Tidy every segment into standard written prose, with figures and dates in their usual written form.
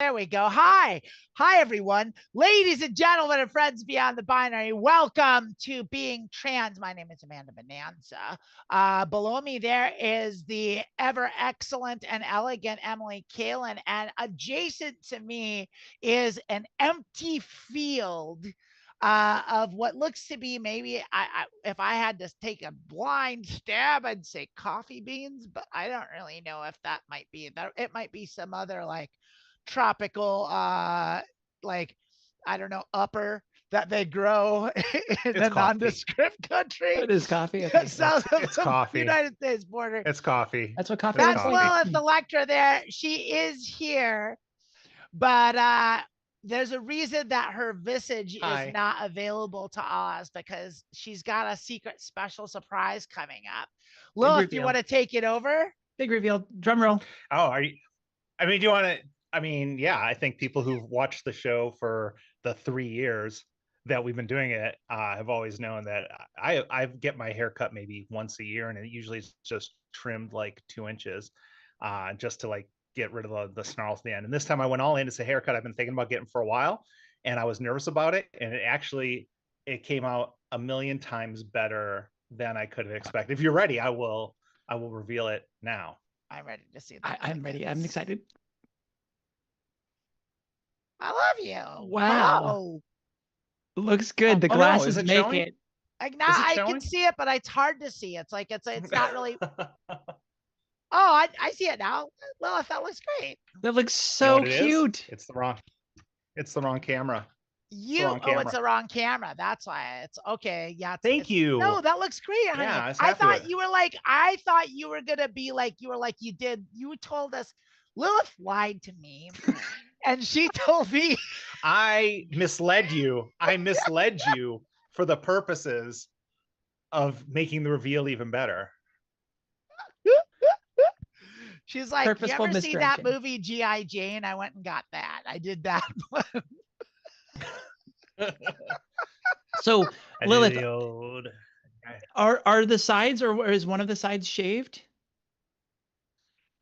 There we go. Hi, everyone. Ladies and gentlemen and friends beyond the binary, welcome to Being Trans. My name is Amanda Bonanza. Below me there is the ever excellent and elegant Emily Kailyn, and adjacent to me is an empty field of what looks to be maybe, if I had to take a blind stab, I'd say coffee beans, but I don't really know if that might be that. It might be some other like tropical like I don't know upper that they grow in a nondescript country. It is coffee. Okay. South it's of coffee. the United States border. It's coffee. That's what coffee That's is. Lilith Electra there. She is here, but there's a reason that her visage is not available to us, because she's got a secret special surprise coming up. Lilith, you want to take it over? Big reveal. Drum roll. Oh, are you? I mean, do you want to? I mean, yeah, I think people who've watched the show for the 3 years that we've been doing it have always known that I get my hair cut maybe once a year, and it usually is just trimmed like 2 inches, just to like get rid of the snarls at the end. And this time I went all in. It's a haircut I've been thinking about getting for a while, and I was nervous about it, and it came out a million times better than I could have expected. If you're ready, I will reveal it now. I'm ready to see that. I'm ready. I'm excited. I love you. Wow. Looks good. The glasses make showing? it. Like now I can see it, but it's hard to see. It's like it's not really. Oh, I see it now. Lilith, that looks great. That looks so cute. It's the wrong camera. It's the wrong camera. That's why it's okay. Yeah. Thank you. No, that looks great, honey. Yeah, I thought you were gonna be like you told us. Lilith lied to me, and she told me I misled you. I misled you for the purposes of making the reveal even better. She's like, you ever see that movie G.I. Jane? I went and got that. I did that one. So, Lilith, are the sides, or is one of the sides shaved?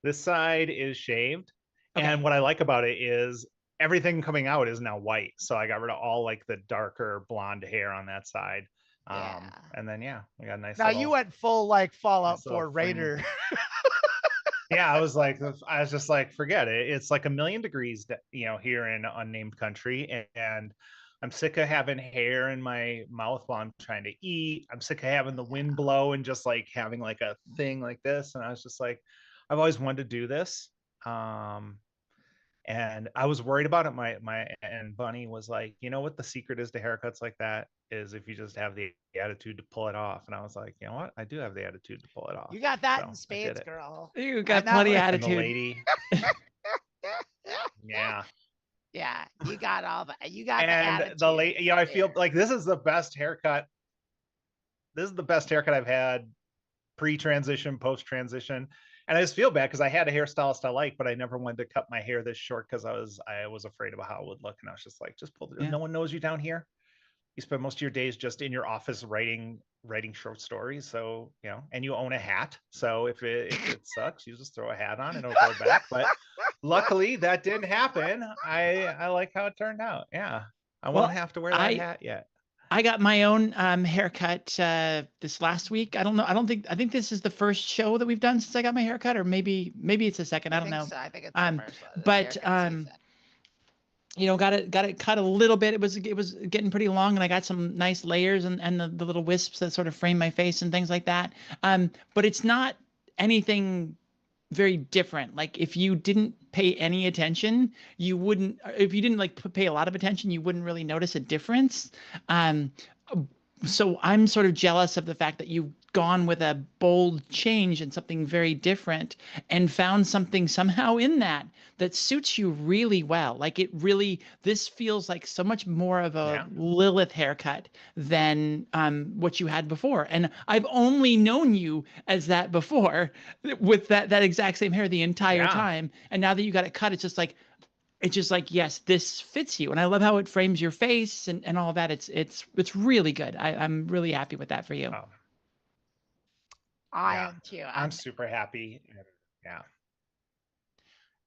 This side is shaved. Okay. And what I like about it is everything coming out is now white. So I got rid of all like the darker blonde hair on that side. And then, yeah, we got a nice. Now you went full like Fallout 4 Raider. Yeah, I was just like, forget it. It's like 1,000,000 degrees, here in unnamed country. And I'm sick of having hair in my mouth while I'm trying to eat. I'm sick of having the wind blow and just like having like a thing like this. And I was just like, I've always wanted to do this. And I was worried about it. And Bunny was like, you know what the secret is to haircuts like that is if you just have the attitude to pull it off. And I was like, you know what? I do have the attitude to pull it off. You got that in spades, girl. You got plenty of attitude. The lady. Yeah. Yeah, you got all that. You got and the lady. I feel like this is the best haircut. This is the best haircut I've had pre-transition, post-transition. And I just feel bad because I had a hairstylist I like, but I never wanted to cut my hair this short because I was afraid of how it would look. And I was just like, just pull it. Yeah. No one knows you down here. You spend most of your days just in your office writing short stories. So, and you own a hat. So if it sucks, you just throw a hat on and it'll grow back. But luckily that didn't happen. I like how it turned out. Yeah. I won't have to wear that hat yet. I got my own haircut this last week. I think this is the first show that we've done since I got my haircut, or maybe it's the second. I don't know. So. I think it's the first one. But got it cut a little bit. It was getting pretty long, and I got some nice layers and the little wisps that sort of frame my face and things like that. But it's not anything very different. Like if you didn't pay any attention, if you didn't like pay a lot of attention, you wouldn't really notice a difference. So I'm sort of jealous of the fact that you've gone with a bold change and something very different and found something somehow in that suits you really well. Like this feels like so much more of a Lilith haircut than what you had before. And I've only known you as that before with that exact same hair the entire time. And now that you got it cut, it's just like, yes, this fits you. And I love how it frames your face and all of that. It's really good. I'm really happy with that for you. Oh. I am too. I'm super happy. Yeah.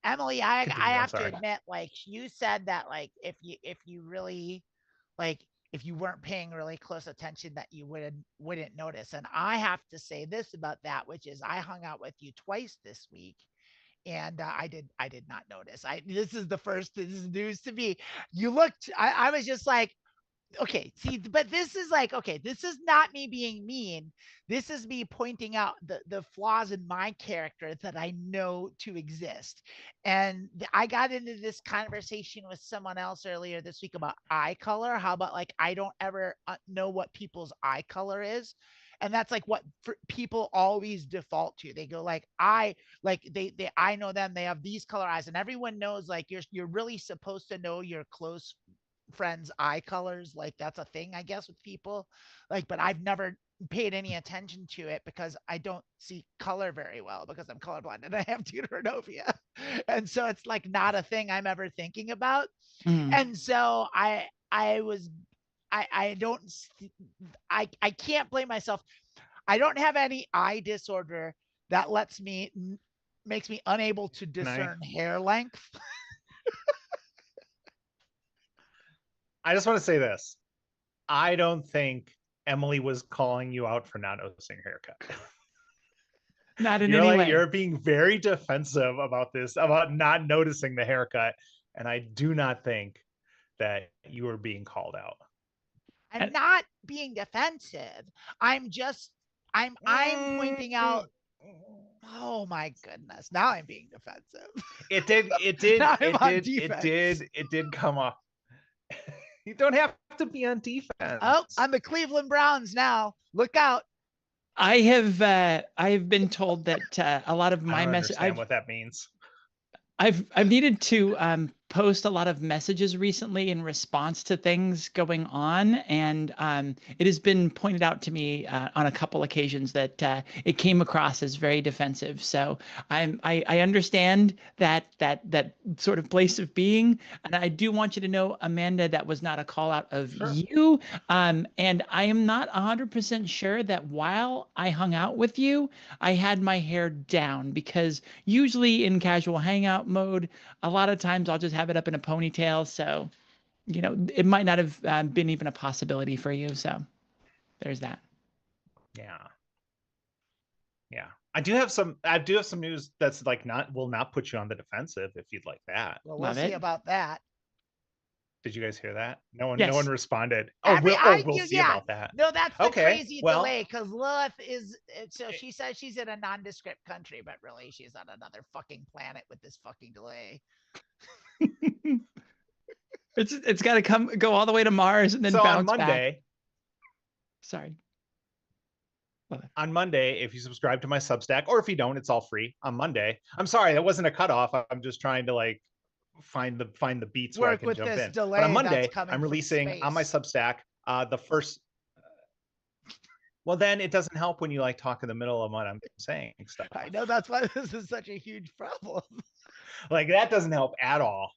Emily, I Continue, I'm have to sorry. admit, like you said that like if you really like if you weren't paying really close attention that you wouldn't notice. And I have to say this about that, which is I hung out with you twice this week and I did not notice. This is this is news to me. You looked I was just like, okay, see, but this is like, okay, this is not me being mean. This is me pointing out the flaws in my character that I know to exist. And I got into this conversation with someone else earlier this week about eye color. How about like I don't ever know what people's eye color is. And that's like what people always default to. They go like I know them. They have these color eyes, and everyone knows like you're really supposed to know your close friends' eye colors. Like that's a thing, I guess, with people. Like, but I've never paid any attention to it because I don't see color very well because I'm colorblind and I have deuteronovia. And so it's like not a thing I'm ever thinking about. And so I don't I can't blame myself. I don't have any eye disorder that makes me unable to discern hair length. I just want to say this. I don't think Emily was calling you out for not noticing your haircut. Not in any way. You're being very defensive about this, about not noticing the haircut. And I do not think that you are being called out. I'm not being defensive. I'm pointing out. Oh my goodness. Now I'm being defensive. It did come up. You don't have to be on defense. Oh, I'm the Cleveland Browns now. Look out. I have been told that a lot of my message. I don't understand what that means. I've needed to post a lot of messages recently in response to things going on, and it has been pointed out to me on a couple occasions that it came across as very defensive. So I understand that sort of place of being, and I do want you to know, Amanda, that was not a call out of you, and I am not 100% sure that while I hung out with you, I had my hair down, because usually in casual hangout mode, a lot of times I'll just have it up in a ponytail. So, you know, it might not have been even a possibility for you. So there's that. Yeah. I do have some news that's like will not put you on the defensive if you'd like that. Well, we'll see about that. Did you guys hear that? No one responded. We'll see about that. No, that's the crazy well, delay, because Lilith is, so she says she's in a nondescript country, but really she's on another fucking planet with this fucking delay. It's got to go all the way to Mars and then bounce on Monday. Back. Sorry. On Monday, if you subscribe to my Substack, or if you don't, it's all free. On Monday, I'm sorry, that wasn't a cutoff. I'm just trying to like find the beats where I can jump in. But on Monday, I'm releasing on my Substack the first. Well, then it doesn't help when you like talk in the middle of what I'm saying stuff. I know, that's why this is such a huge problem. Like that doesn't help at all.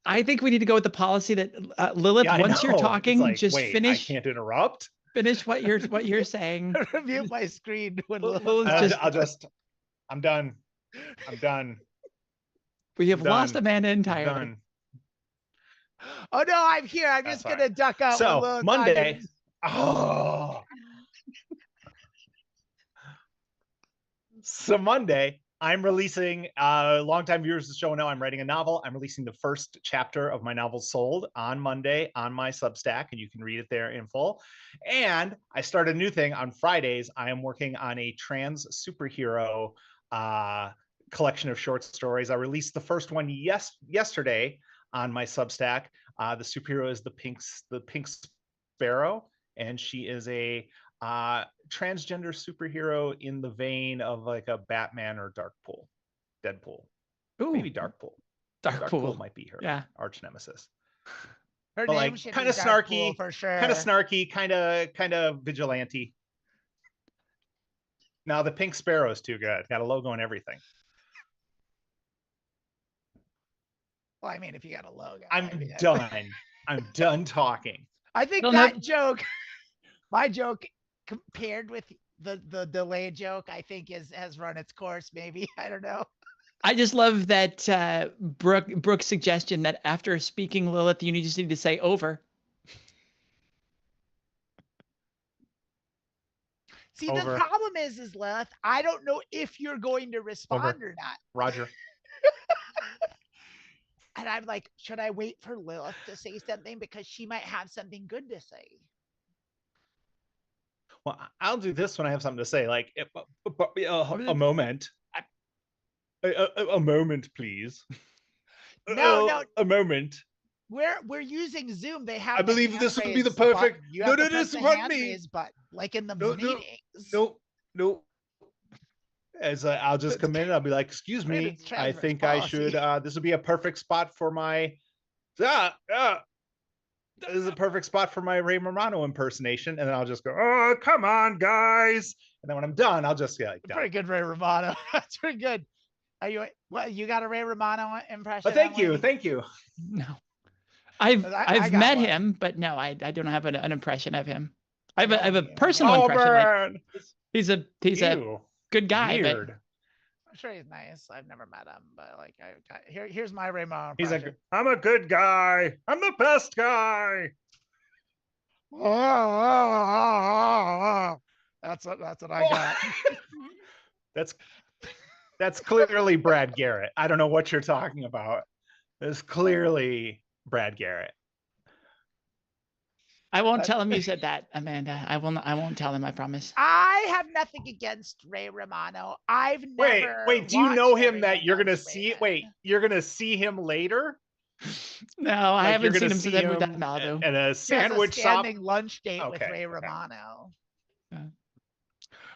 I think we need to go with the policy that Lilith, once you're talking, like, just finish. I can't interrupt. Finish what you're saying. Mute my screen. When I'm done. I'm done. We have lost Amanda entirely. Done. Oh no, I'm here. I'm just gonna duck out. So Monday. So Monday, I'm releasing, longtime viewers of the show know I'm writing a novel. I'm releasing the first chapter of my novel Sold on Monday on my Substack, and you can read it there in full. And I started a new thing on Fridays. I am working on a trans superhero collection of short stories. I released the first one yesterday on my Substack. The superhero is the Pink Sparrow, and she is a transgender superhero in the vein of like a Batman or Deadpool. Ooh, maybe Darkpool. Darkpool might be her arch nemesis. Her name like kind of snarky, for sure. Kind of snarky, kind of vigilante. Now the Pink Sparrow is too good. Got a logo and everything. Well, I mean, if you got a logo, I'm done. I'm done talking. I think that joke, my joke, compared with the delay joke, I think has run its course. Maybe, I don't know. I just love that Brooke's suggestion that after speaking Lilith, you just need to say over. See, Over. the problem is Lilith, I don't know if you're going to respond or not. Roger. And I'm like, should I wait for Lilith to say something because she might have something good to say? Well, I'll do this when I have something to say. Like a moment. A moment, please. No. A moment. We're using Zoom. They have. I believe this would be the perfect. No, this button, but like in the meetings. No. As I'll just come in, I'll be like, "Excuse me, I think I should. This would be a perfect spot for my. This is a perfect spot for my Ray Romano impersonation." And then I'll just go, "Oh, come on, guys!" And then when I'm done, I'll just get like, "Pretty good, Ray Romano. That's pretty good." Are you? What you got a Ray Romano impression? Thank you. No. I've met him, but no, I don't have an impression of him. I have a personal impression. Like, he's a good guy. Weird. But I'm sure he's nice. I've never met him, but like here's my Ray Romano impression. He's like, I'm a good guy. I'm the best guy. That's what I got. That's clearly Brad Garrett. I don't know what you're talking about. It's clearly Brad Garrett. I won't tell him you said that, Amanda. I won't tell him, I promise. I have nothing against Ray Romano. I've never Wait, do you know him that you're gonna see you're gonna see him later? No, I haven't seen him since I moved out of Malibu. At a sandwich shop. Lunch date with Ray Romano.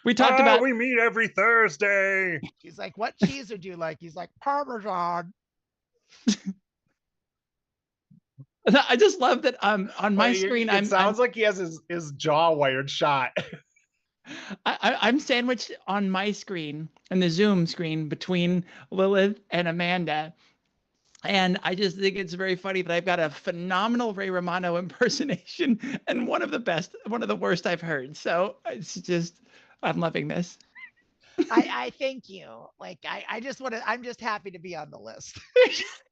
We talked about we meet every Thursday. He's like, "What cheese would you like?" He's like, "Parmesan." I just love that on my screen. It sounds like he has his jaw wired shut. I'm sandwiched on my screen and the Zoom screen between Lilith and Amanda. And I just think it's very funny that I've got a phenomenal Ray Romano impersonation and one of the worst I've heard. So it's just, I'm loving this. I thank you. Like I'm just happy to be on the list.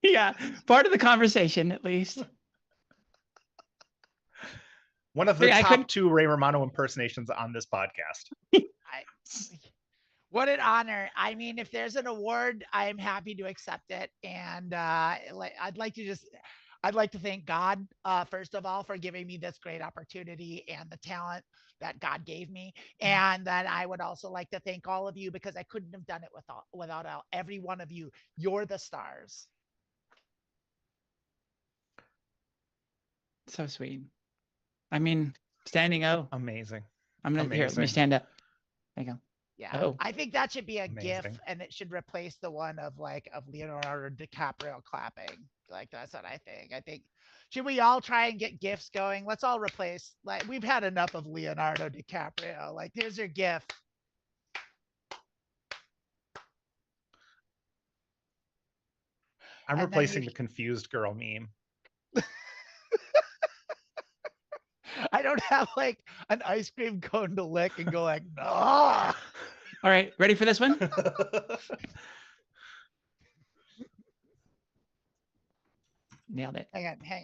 Yeah, part of the conversation at least. One of the top 2 Ray Romano impersonations on this podcast. What an honor. I mean, if there's an award, I'm happy to accept it. And I'd like to thank God, first of all, for giving me this great opportunity and the talent that God gave me. And then I would also like to thank all of you because I couldn't have done it without every one of you. You're the stars. So sweet. I mean, standing O. Amazing. I'm gonna here. Let me stand up. There you go. Yeah, oh. I think that should be a GIF, and it should replace the one of Leonardo DiCaprio clapping. Like that's what I think. I think should we all try and get GIFs going? Let's all replace. Like we've had enough of Leonardo DiCaprio. Like here's your GIF. I'm replacing the confused girl meme. I don't have like an ice cream cone to lick and go like, ah. All right, ready for this one? Nailed it. Hang on. I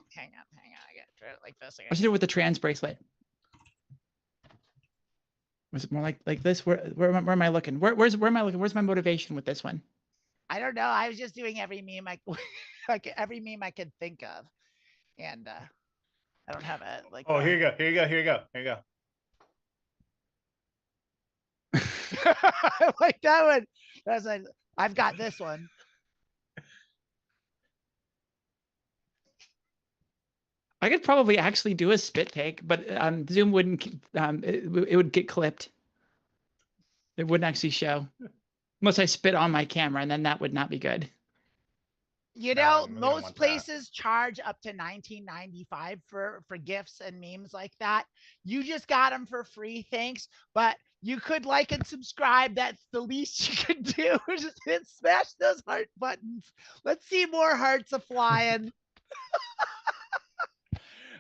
get it like this. I should do it with the trans bracelet. Was it more like this? Where am I looking? Where am I looking? Where's my motivation with this one? I don't know. I was just doing every meme every meme I could think of, and I don't have it. Like, oh, here you go. I like that one. That's like, I've got this one. I could probably actually do a spit take, but Zoom wouldn't. It would get clipped. It wouldn't actually show, unless I spit on my camera, and then that would not be good. You know, most places charge up to $19.95 for GIFs and memes like that. You just got them for free, thanks. But you could like and subscribe. That's the least you could do. Just smash those heart buttons. Let's see more hearts a flying.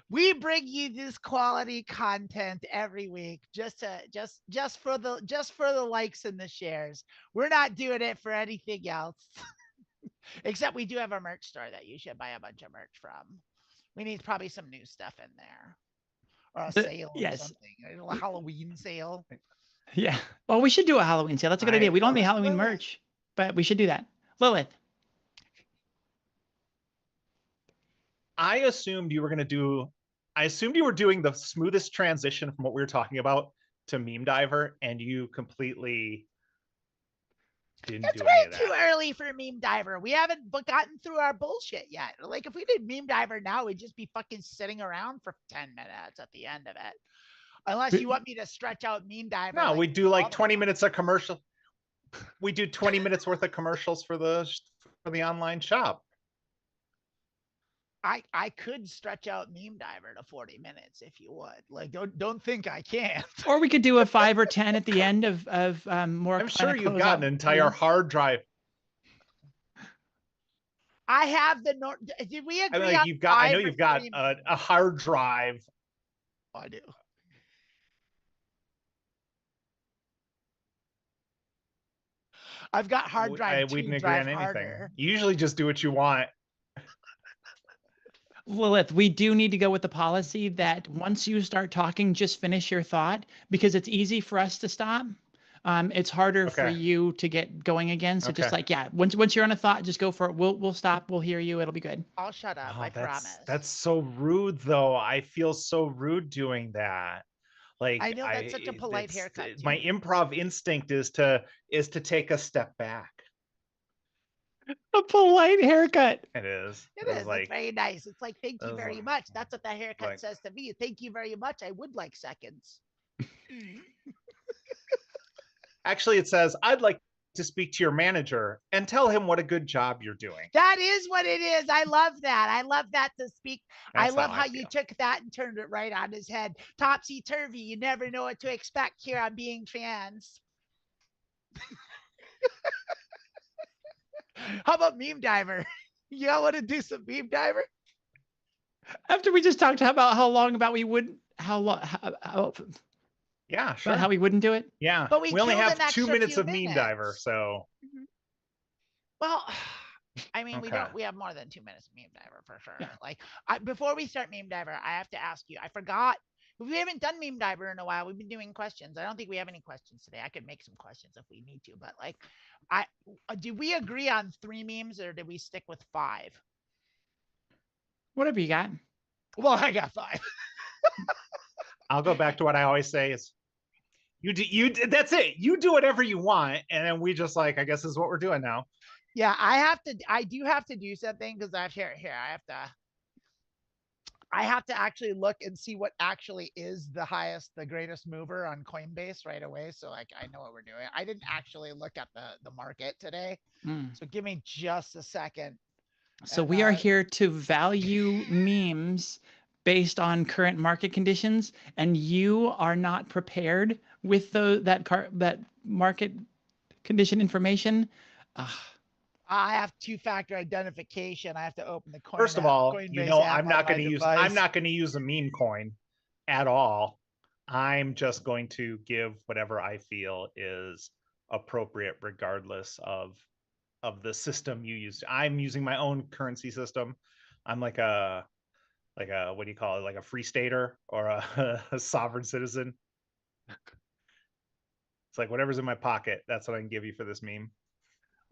We bring you this quality content every week just for the likes and the shares. We're not doing it for anything else. Except we do have a merch store that you should buy a bunch of merch from. We need probably some new stuff in there. Or a sale or something. A Halloween sale. Yeah. Well, we should do a Halloween sale. That's a good idea. We don't have any Halloween merch, but we should do that. Lilith. I assumed you were doing the smoothest transition from what we were talking about to Meme Diver, and you completely didn't do any of that. It's way too early for Meme Diver. We haven't gotten through our bullshit yet. Like, if we did Meme Diver now, we'd just be fucking sitting around for 10 minutes at the end of it. Unless you want me to stretch out Meme Diver. No, we do like 20 minutes of commercial. We do 20 minutes worth of commercials for the online shop. I could stretch out Meme Diver to 40 minutes if you would. Like, don't think I can't. Or we could do a 5 or 10 at the end of more. I'm sure you've got an entire hard drive. I have the did we agree on I know you've got a hard drive. I do. I've got hard drive. We didn't agree on anything. Harder. You usually just do what you want. Lilith, we do need to go with the policy that once you start talking, just finish your thought, because it's easy for us to stop. It's harder for you to get going again. So just like, once you're on a thought, just go for it. We'll stop. We'll hear you. It'll be good. I'll shut up. I promise. That's so rude, though. I feel so rude doing that. Like, I know that's such a polite haircut. My improv instinct is to take a step back. A polite haircut. It is. It is. Like, it's very nice. It's like, thank you very much. That's what the haircut says to me. Thank you very much. I would like seconds. Actually, it says, I'd like to speak to your manager and tell him what a good job you're doing. That is what it is. I love that. I love that to speak. I love how you took that and turned it right on his head. Topsy-turvy. You never know what to expect here on Being Trans. How about Meme Diver? Y'all want to do some Meme Diver? After we just talked about yeah, sure. How we wouldn't do it? Yeah. But we only have 2 minutes of Meme Diver, so. Well, I mean, we have more than 2 minutes of Meme Diver for sure. Yeah. Like, before we start Meme Diver, I have to ask you, I forgot. We haven't done Meme Diver in a while. We've been doing questions. I don't think we have any questions today. I could make some questions if we need to, but like, did we agree on 3 memes or did we stick with 5? Whatever you got. Well, I got 5. I'll go back to what I always say is, that's it. You do whatever you want, and then we just like, I guess this is what we're doing now. Yeah, I do have to do something because I have to actually look and see what actually is the greatest mover on Coinbase right away. So like, I know what we're doing. I didn't actually look at the market today. So give me just a second. So we are here to value memes based on current market conditions, and you are not prepared with that market condition information. I have 2-factor identification. I have to open the coin. First of all, I'm not going to use a meme coin at all. I'm just going to give whatever I feel is appropriate, regardless of the system you use. I'm using my own currency system. I'm like a what do you call it? Like a free stater or a sovereign citizen. It's like whatever's in my pocket. That's what I can give you for this meme.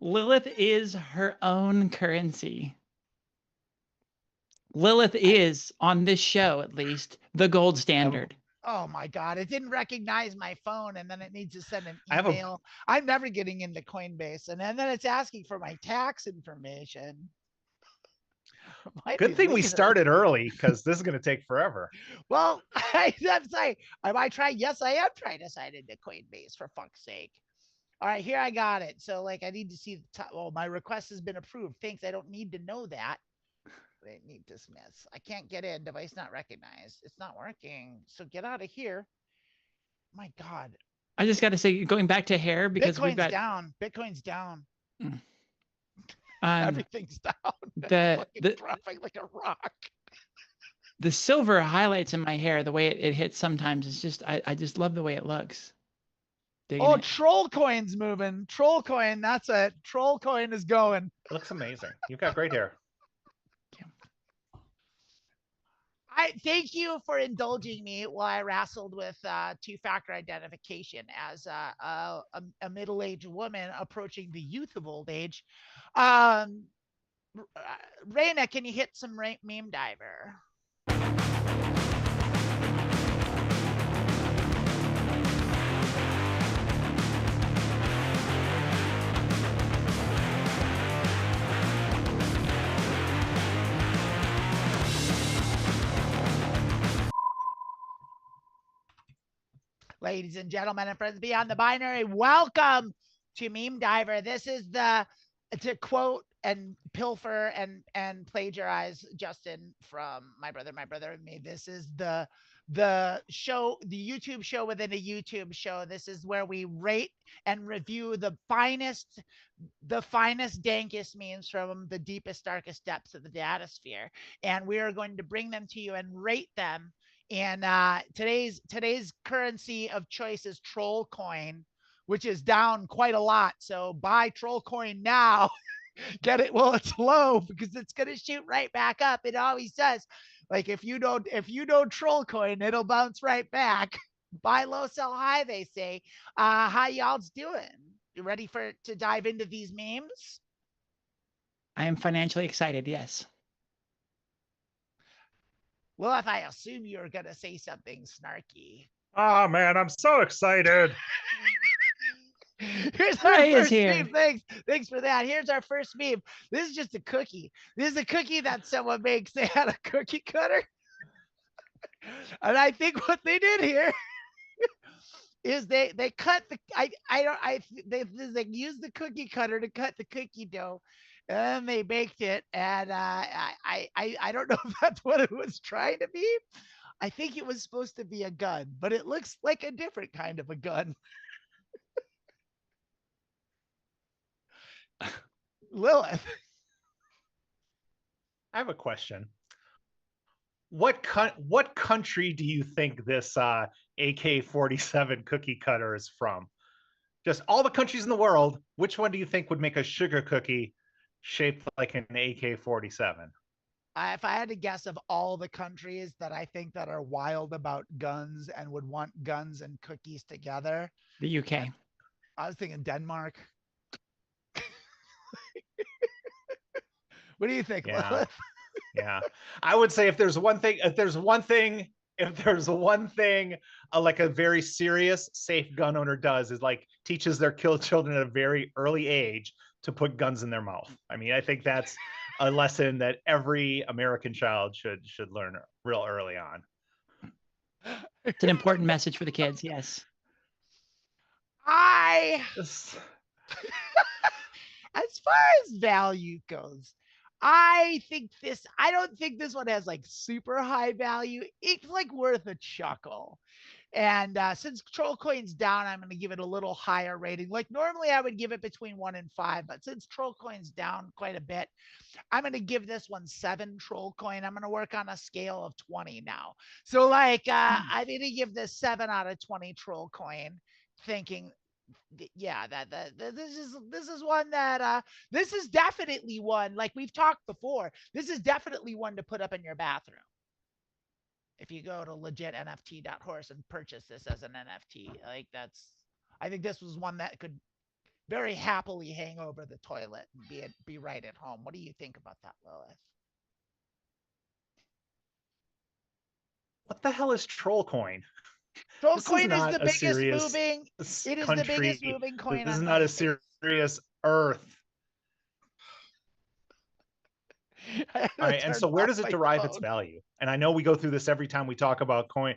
Lilith is her own currency. Lilith is, on this show at least, the gold standard. Oh my God, it didn't recognize my phone, and then it needs to send an email. I'm never getting into Coinbase, and then it's asking for my tax information. Good thing we started early, because this is going to take forever. Well, I'm sorry. Yes, I am trying to sign into Coinbase, for fuck's sake. All right, here I got it. So like, I need to see the top. Well, my request has been approved. Thanks. I don't need to know that. I need dismiss. I can't get in. Device not recognized. It's not working. So get out of here. My God. I just got to say, going back to hair, because we've got down. Bitcoin's down. Everything's down. Dropping like a rock. The silver highlights in my hair, the way it hits sometimes, is just I just love the way it looks. Digging Oh, it. troll coin's moving. Troll coin, that's it. Troll coin is going. It looks amazing. You've got great hair. I thank you for indulging me while I wrestled with two-factor identification as a middle-aged woman approaching the youth of old age. Raina, can you hit some meme diver? Ladies and gentlemen and friends beyond the binary, welcome to Meme Diver. This is to quote and pilfer and plagiarize Justin from my brother and me. This is the show, the YouTube show within a YouTube show. This is where we rate and review the finest, dankest memes from the deepest, darkest depths of the datasphere. And we are going to bring them to you and rate them. And today's currency of choice is troll coin, which is down quite a lot. So buy troll coin now. Get it while it's low, because it's gonna shoot right back up. It always does. Like if you don't troll coin, it'll bounce right back. Buy low, sell high, they say. How y'all's doing? You ready to dive into these memes? I am financially excited. Yes. Well, if I assume you're gonna say something snarky. Oh man, I'm so excited. Here's our first meme. Thanks for that. Here's our first meme. This is just a cookie. This is a cookie that someone makes. They had a cookie cutter. And I think what they did here is they cut the they used the cookie cutter to cut the cookie dough. And they baked it, and I don't know if that's what it was trying to be. I think it was supposed to be a gun, but it looks like a different kind of a gun. Lilith, I have a question. What country do you think this AK-47 cookie cutter is from? Just all the countries in the world, which one do you think would make a sugar cookie shaped like an AK-47? If I had to guess, of all the countries that I think that are wild about guns and would want guns and cookies together, The UK. I was thinking Denmark. What do you think, Lilith? Yeah. I would say if there's one thing, like a very serious, safe gun owner does is like teaches their children at a very early age to put guns in their mouth. I mean, I think that's a lesson that every American child should learn real early on. It's an important message for the kids. Yes. As far as value goes, I don't think this one has like super high value. It's like worth a chuckle. And since troll coin's down, I'm going to give it a little higher rating. Like normally I would give it between 1 and 5, but since troll coin's down quite a bit, I'm going to give this one 7 troll coin. I'm going to work on a scale of 20 now. So like I'm going to give this 7 out of 20 troll coin, thinking, yeah, this is one that this is definitely one, like we've talked before, this is definitely one to put up in your bathroom. If you go to LegitNFT.horse and purchase this as an NFT, like I think this was one that could very happily hang over the toilet and be right at home. What do you think about that, Lilith? What the hell is troll coin? Troll coin is the biggest moving. It is the biggest moving coin. This is not a serious Earth. All right, and so where does it derive its value? And I know we go through this every time we talk about coin.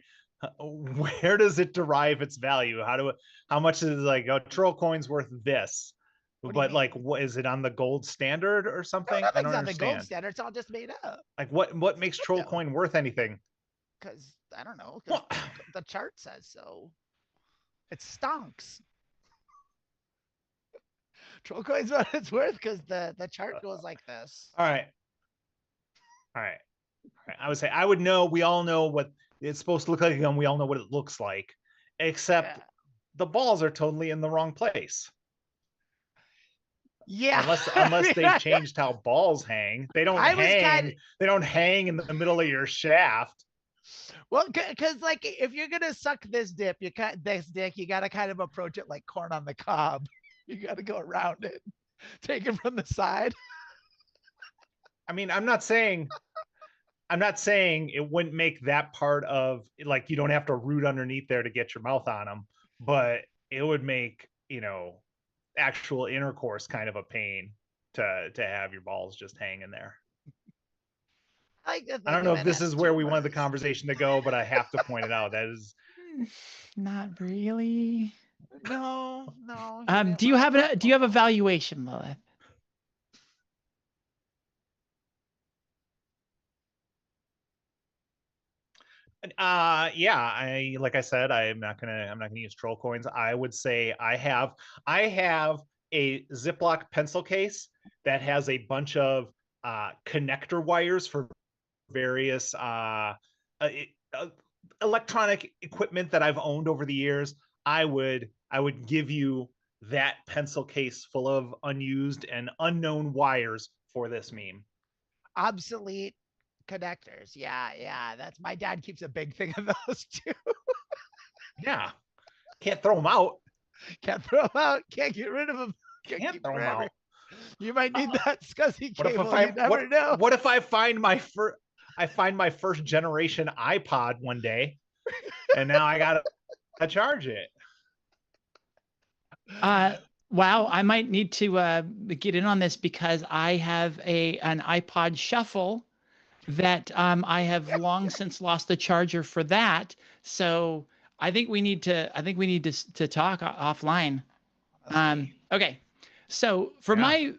Where does it derive its value? How much is like a troll coin's worth this? But like, what is it on the gold standard or something? I don't understand. On the gold standard, it's all just made up. Like what makes troll coin worth anything? Because I don't know. The chart says so. It stonks. Troll coin's what it's worth because the chart goes like this. All right. I would say I would know. We all know what it's supposed to look like a gun. We all know what it looks like, except the balls are totally in the wrong place. Yeah. Unless they've changed how balls hang. They don't hang. They don't hang in the middle of your shaft. Well, because like if you're gonna suck this dick, you got to kind of approach it like corn on the cob. You got to go around it, take it from the side. I mean, I'm not saying it wouldn't make that part of, like, you don't have to root underneath there to get your mouth on them, but it would make, actual intercourse kind of a pain to have your balls just hanging there. I don't know if this is where we wanted the conversation to go, but I have to point it out. That is not really. No. Do you have a valuation, Lilith? Yeah, like I said, I'm not gonna use troll coins. I would say I have a Ziploc pencil case that has a bunch of connector wires for various electronic equipment that I've owned over the years. I would give you that pencil case full of unused and unknown wires for this meme. Obsolete connectors. Yeah. That's my dad keeps a big thing of those too. Yeah. Can't throw them out. Can't throw them out. Can't get rid of them. Can't throw them out. You might need that SCSI cable. You never know. What if I find my first generation iPod one day, and now I gotta charge it? Wow, I might need to get in on this because I have an iPod Shuffle that I have long since lost the charger for that. So I think we need to talk offline. Okay. So for my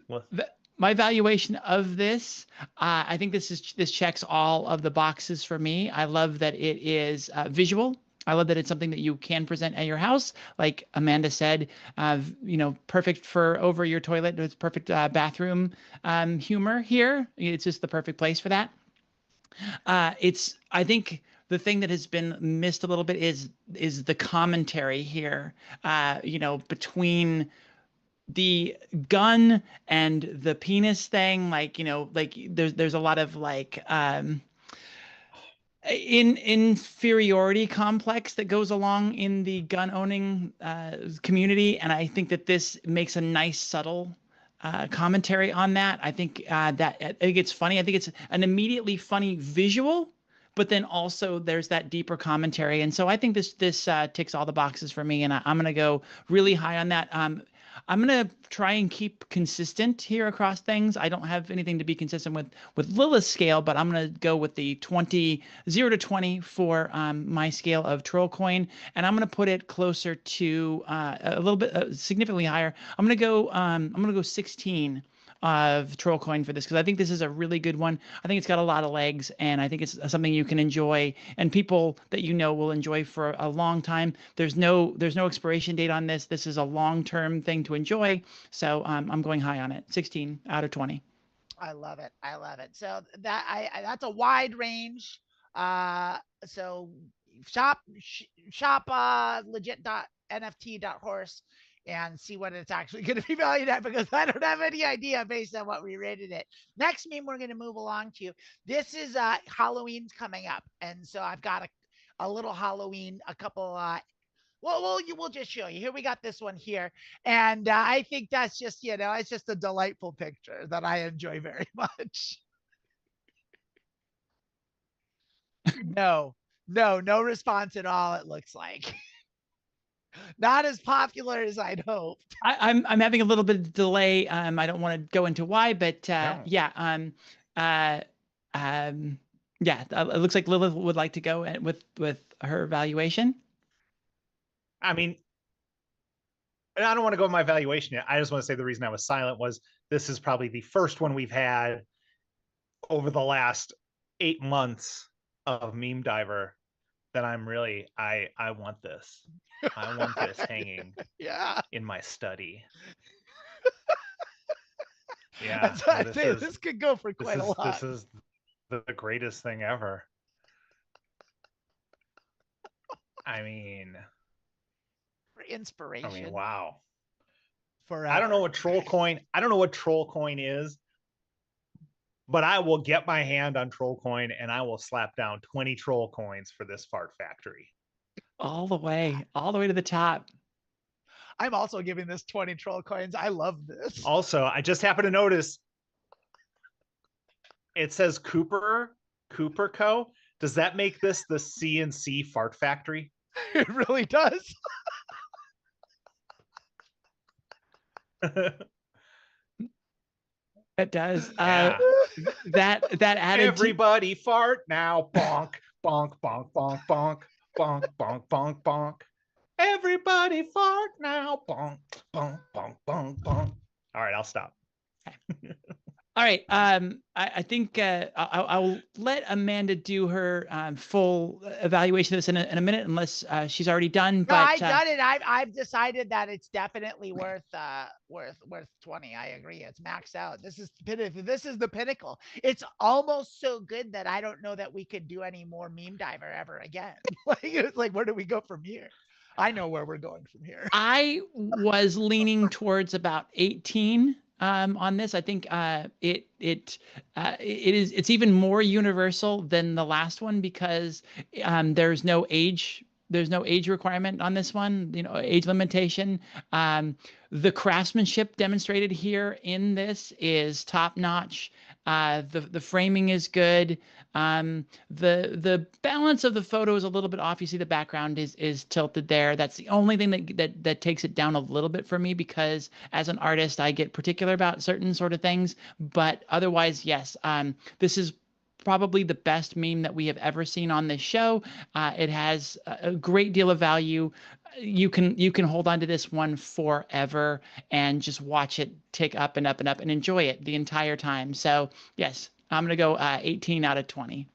valuation of this, I think this checks all of the boxes for me. I love that it is visual. I love that it's something that you can present at your house. Like Amanda said, perfect for over your toilet. It's perfect bathroom humor here. It's just the perfect place for that. I think the thing that has been missed a little bit is the commentary here, between the gun and the penis thing. Like there's a lot of inferiority complex that goes along in the gun owning community, and I think that this makes a nice subtle commentary on that. I think I think it's funny. I think it's an immediately funny visual, but then also there's that deeper commentary. And so I think this ticks all the boxes for me, and I'm gonna go really high on that. I'm gonna try and keep consistent here across things. I don't have anything to be consistent with Lilith's scale, but I'm gonna go with the 0 to 20 for my scale of troll coin, and I'm gonna put it closer to a little bit significantly higher. I'm gonna go 16 of troll coin for this because I think this is a really good one. I think it's got a lot of legs, and I think it's something you can enjoy, and people that will enjoy for a long time. There's no expiration date on this. This is a long-term thing to enjoy. So I'm going high on it. 16 out of 20. I love it. So that's a wide range. So shop legit.nft.horse and see what it's actually going to be valued at, because I don't have any idea based on what we rated it. Next meme we're going to move along to. This is Halloween's coming up, and so I've got a little Halloween, a couple. We'll just show you. Here we got this one here, and I think that's just it's just a delightful picture that I enjoy very much. No response at all. It looks like. Not as popular as I'd hoped. I'm having a little bit of delay. I don't want to go into why, but yeah. It looks like Lilith would like to go with her valuation. I mean, I don't want to go with my valuation yet. I just want to say the reason I was silent was this is probably the first one we've had over the last 8 months of Meme Diver that I'm really, I want this. I want this hanging in my study. Yeah. This could go for quite a lot. This is the greatest thing ever. I mean, inspiration. I mean, wow. Forever. I don't know what troll coin. I don't know what troll coin is, but I will get my hand on troll coin and I will slap down 20 troll coins for this fart factory. All the way to the top. I'm also giving this 20 troll coins. I love this. Also, I just happened to notice it says Cooper Co. Does that make this the CNC fart factory? It really does. It does. Yeah. That added everybody fart now. Bonk, bonk, bonk, bonk, bonk, bonk, bonk, bonk, bonk. Everybody fart now. Bonk, bonk, bonk, bonk, bonk. All right, I'll stop. All right. I think I'll let Amanda do her full evaluation of this in a minute, unless she's already done. No, but I've done it. I've decided that it's definitely worth 20. I agree. It's maxed out. This is the pinnacle. It's almost so good that I don't know that we could do any more meme diver ever again. It's like, where do we go from here? I know where we're going from here. I was leaning towards about 18 on this. I think it's even more universal than the last one because there's no age requirement on this one, age limitation. The craftsmanship demonstrated here in this is top notch. The framing is good. The balance of the photo is a little bit off. You see the background is tilted there. That's the only thing that takes it down a little bit for me, because as an artist, I get particular about certain sort of things. But otherwise, yes, this is probably the best meme that we have ever seen on this show. It has a great deal of value. You can hold on to this one forever and just watch it tick up and up and up and enjoy it the entire time. So yes, I'm gonna go 18 out of 20.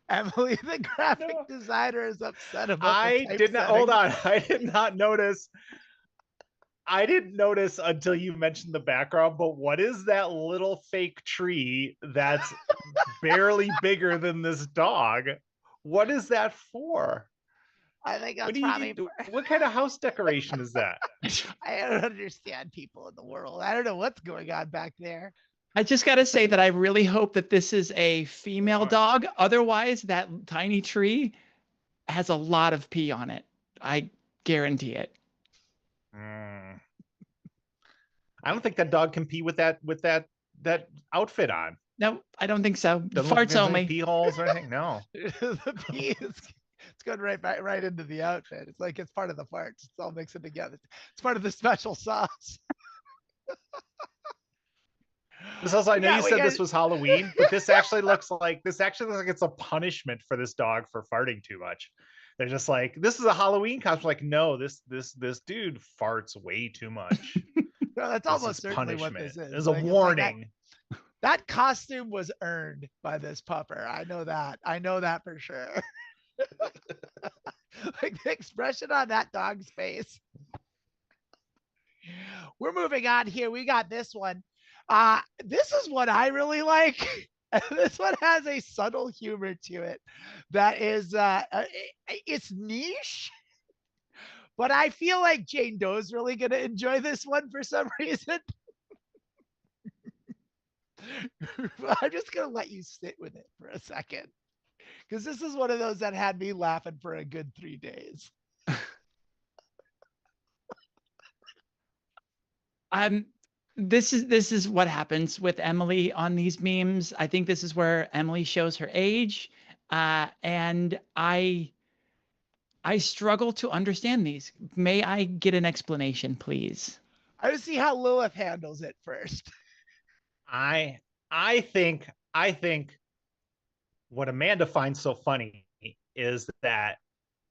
Emily, the graphic designer, is upset about. I did not. Hold on. I did not notice. I didn't notice until you mentioned the background, but what is that little fake tree that's barely bigger than this dog? What is that for? I think that's probably. What kind of house decoration is that? I don't understand people in the world. I don't know what's going on back there. I just got to say that I really hope that this is a female dog. Otherwise, that tiny tree has a lot of pee on it. I guarantee it. I don't think that dog can pee with that outfit on. No, I don't think so. Doesn't Farts only. Pee holes or anything? No. The pee it's going right into the outfit. It's like it's part of the farts. It's all mixing together. It's part of the special sauce. This also, I know you said this was Halloween, but this actually looks like it's a punishment for this dog for farting too much. They're just like, this is a Halloween costume. Like, no, this dude farts way too much. No, that's almost certainly what this is. There's a warning. Like that costume was earned by this pupper. I know that. I know that for sure. Like the expression on that dog's face. We're moving on here. We got this one. This is what I really like. This one has a subtle humor to it that is it's niche, but I feel like Jane Doe's really gonna enjoy this one for some reason. I'm just gonna let you sit with it for a second, because this is one of those that had me laughing for a good 3 days. This is what happens with Emily on these memes. I think this is where Emily shows her age, and I struggle to understand these. May I get an explanation, please? I want to see how Lilith handles it first. I think what Amanda finds so funny is that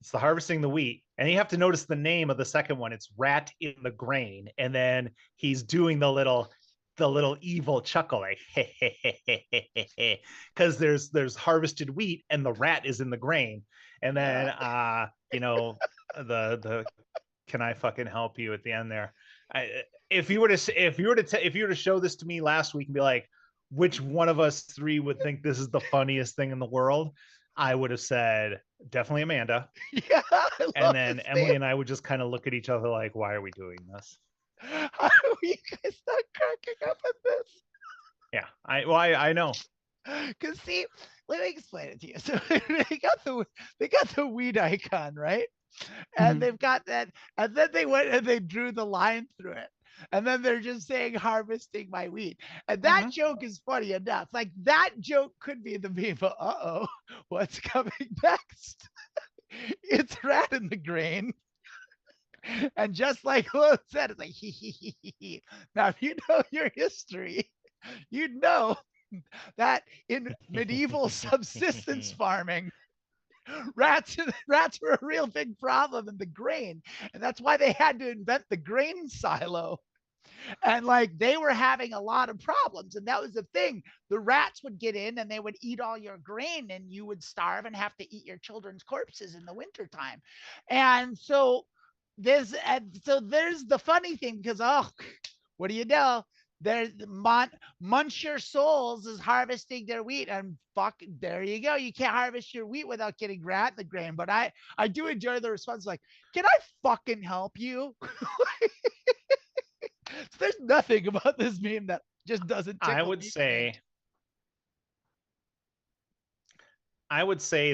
it's the harvesting the wheat, and you have to notice the name of the second one. It's Rat in the Grain, and then he's doing the little evil chuckle, like because there's harvested wheat and the rat is in the grain, and then the can I fucking help you at the end there. If you were to show this to me last week and be like, which one of us three would think this is the funniest thing in the world, I would have said definitely Amanda. Yeah, And then Emily and I would just kind of look at each other like, why are we doing this? How are you guys not cracking up at this? Yeah, I know. Because see, let me explain it to you. So they got the weed icon, right? And they've got that, and then they went and they drew the line through it. And then they're just saying harvesting my wheat. And that joke is funny enough. Like that joke could be the meme, but what's coming next? It's rat in the grain. And just like Lo said, it's like he. Now, if you know your history, you'd know that in medieval subsistence farming, rats were a real big problem in the grain. And that's why they had to invent the grain silo. And like they were having a lot of problems. And that was the thing. The rats would get in and they would eat all your grain and you would starve and have to eat your children's corpses in the wintertime. And so there's the funny thing because, what do you know? There's Munch Your Souls is harvesting their wheat, and fuck, there you go. You can't harvest your wheat without getting rat in the grain. But I do enjoy the response, like, can I fucking help you? So there's nothing about this meme that just doesn't tickle I would me. say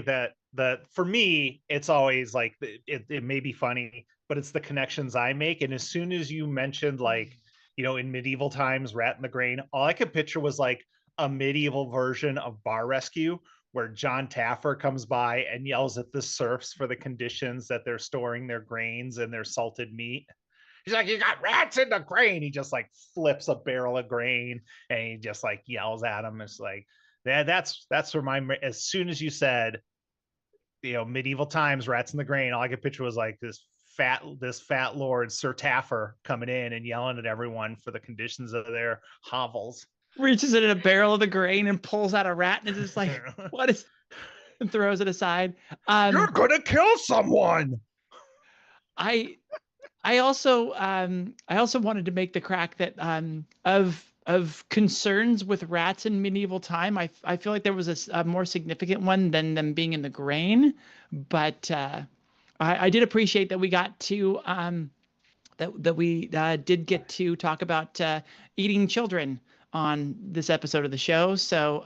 that for me, it's always like it may be funny, but it's the connections I make. And as soon as you mentioned, like, in medieval times, rat in the grain, all I could picture was like a medieval version of Bar Rescue, where John Taffer comes by and yells at the serfs for the conditions that they're storing their grains and their salted meat. He's like, you got rats in the grain. He just like flips a barrel of grain and he just like yells at them. It's like, that's where as soon as you said, medieval times, rats in the grain, all I could picture was like this fat lord, Sir Taffer, coming in and yelling at everyone for the conditions of their hovels. Reaches in a barrel of the grain and pulls out a rat and is just like, what is, and throws it aside. You're gonna kill someone. I also wanted to make the crack that of concerns with rats in medieval time. I feel like there was a more significant one than them being in the grain, but I did appreciate that we got to that we did get to talk about eating children on this episode of the show. So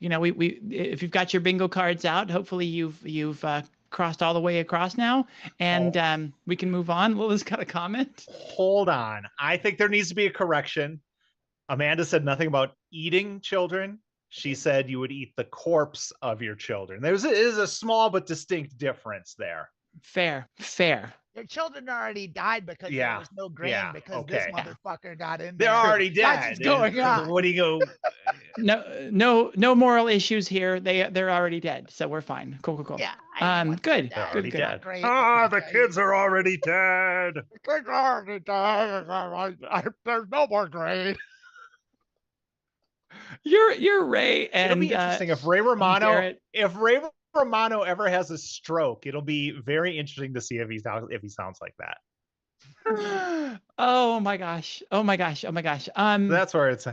we if you've got your bingo cards out, hopefully you've crossed all the way across now, and we can move on. Lila's got a comment. Hold on. I think there needs to be a correction. Amanda said nothing about eating children. She said you would eat the corpse of your children. There is a small but distinct difference there. Fair. Your children already died because there was no grain because this motherfucker got in there. They're already dead. That's what's going on. What do you go? No moral issues here. They're already dead, so we're fine. Cool. Yeah. Good. Good. The kids are already dead. The kids are already dead. There's no more grain. You're Ray, and it'll be interesting if Ray Romano ever has a stroke. It'll be very interesting to see if he sounds like that. Oh my gosh. That's where it's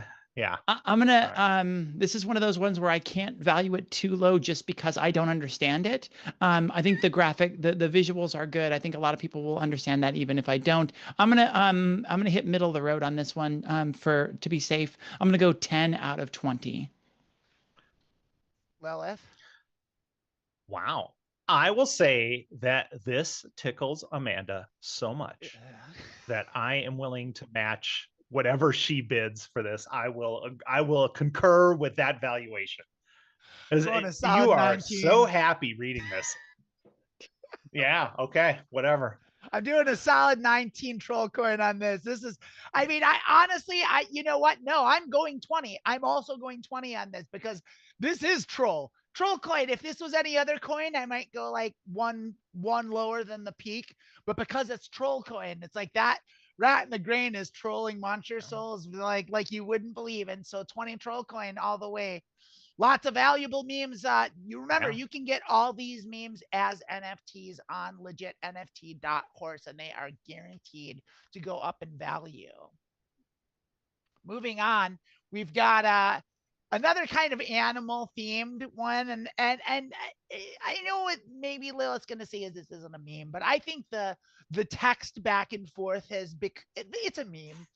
I'm gonna this is one of those ones where I can't value it too low just because I don't understand it. I think the visuals are good. I think a lot of people will understand that even if I don't. I'm gonna hit middle of the road on this one to be safe. I'm gonna go 10 out of 20. Lilith. Wow. I will say that this tickles Amanda so much that I am willing to match whatever she bids for this. I will concur with that valuation. You are 19. So happy reading this. Yeah, okay, whatever. I'm doing a solid 19 troll coin on this. I honestly, you know what? No, I'm going 20. I'm also going 20 on this because this is troll. Troll coin. If this was any other coin, I might go like one lower than the peak. But because it's troll coin, it's like that rat in the grain is trolling Munch Your Souls like you wouldn't believe. And so 20 troll coin all the way. Lots of valuable memes. You remember, you can get all these memes as NFTs on LegitNFT.horse, and they are guaranteed to go up in value. Moving on, we've got another kind of animal themed one, and I know what maybe Lilith's gonna say is this isn't a meme, but I think the text back and forth it's a meme.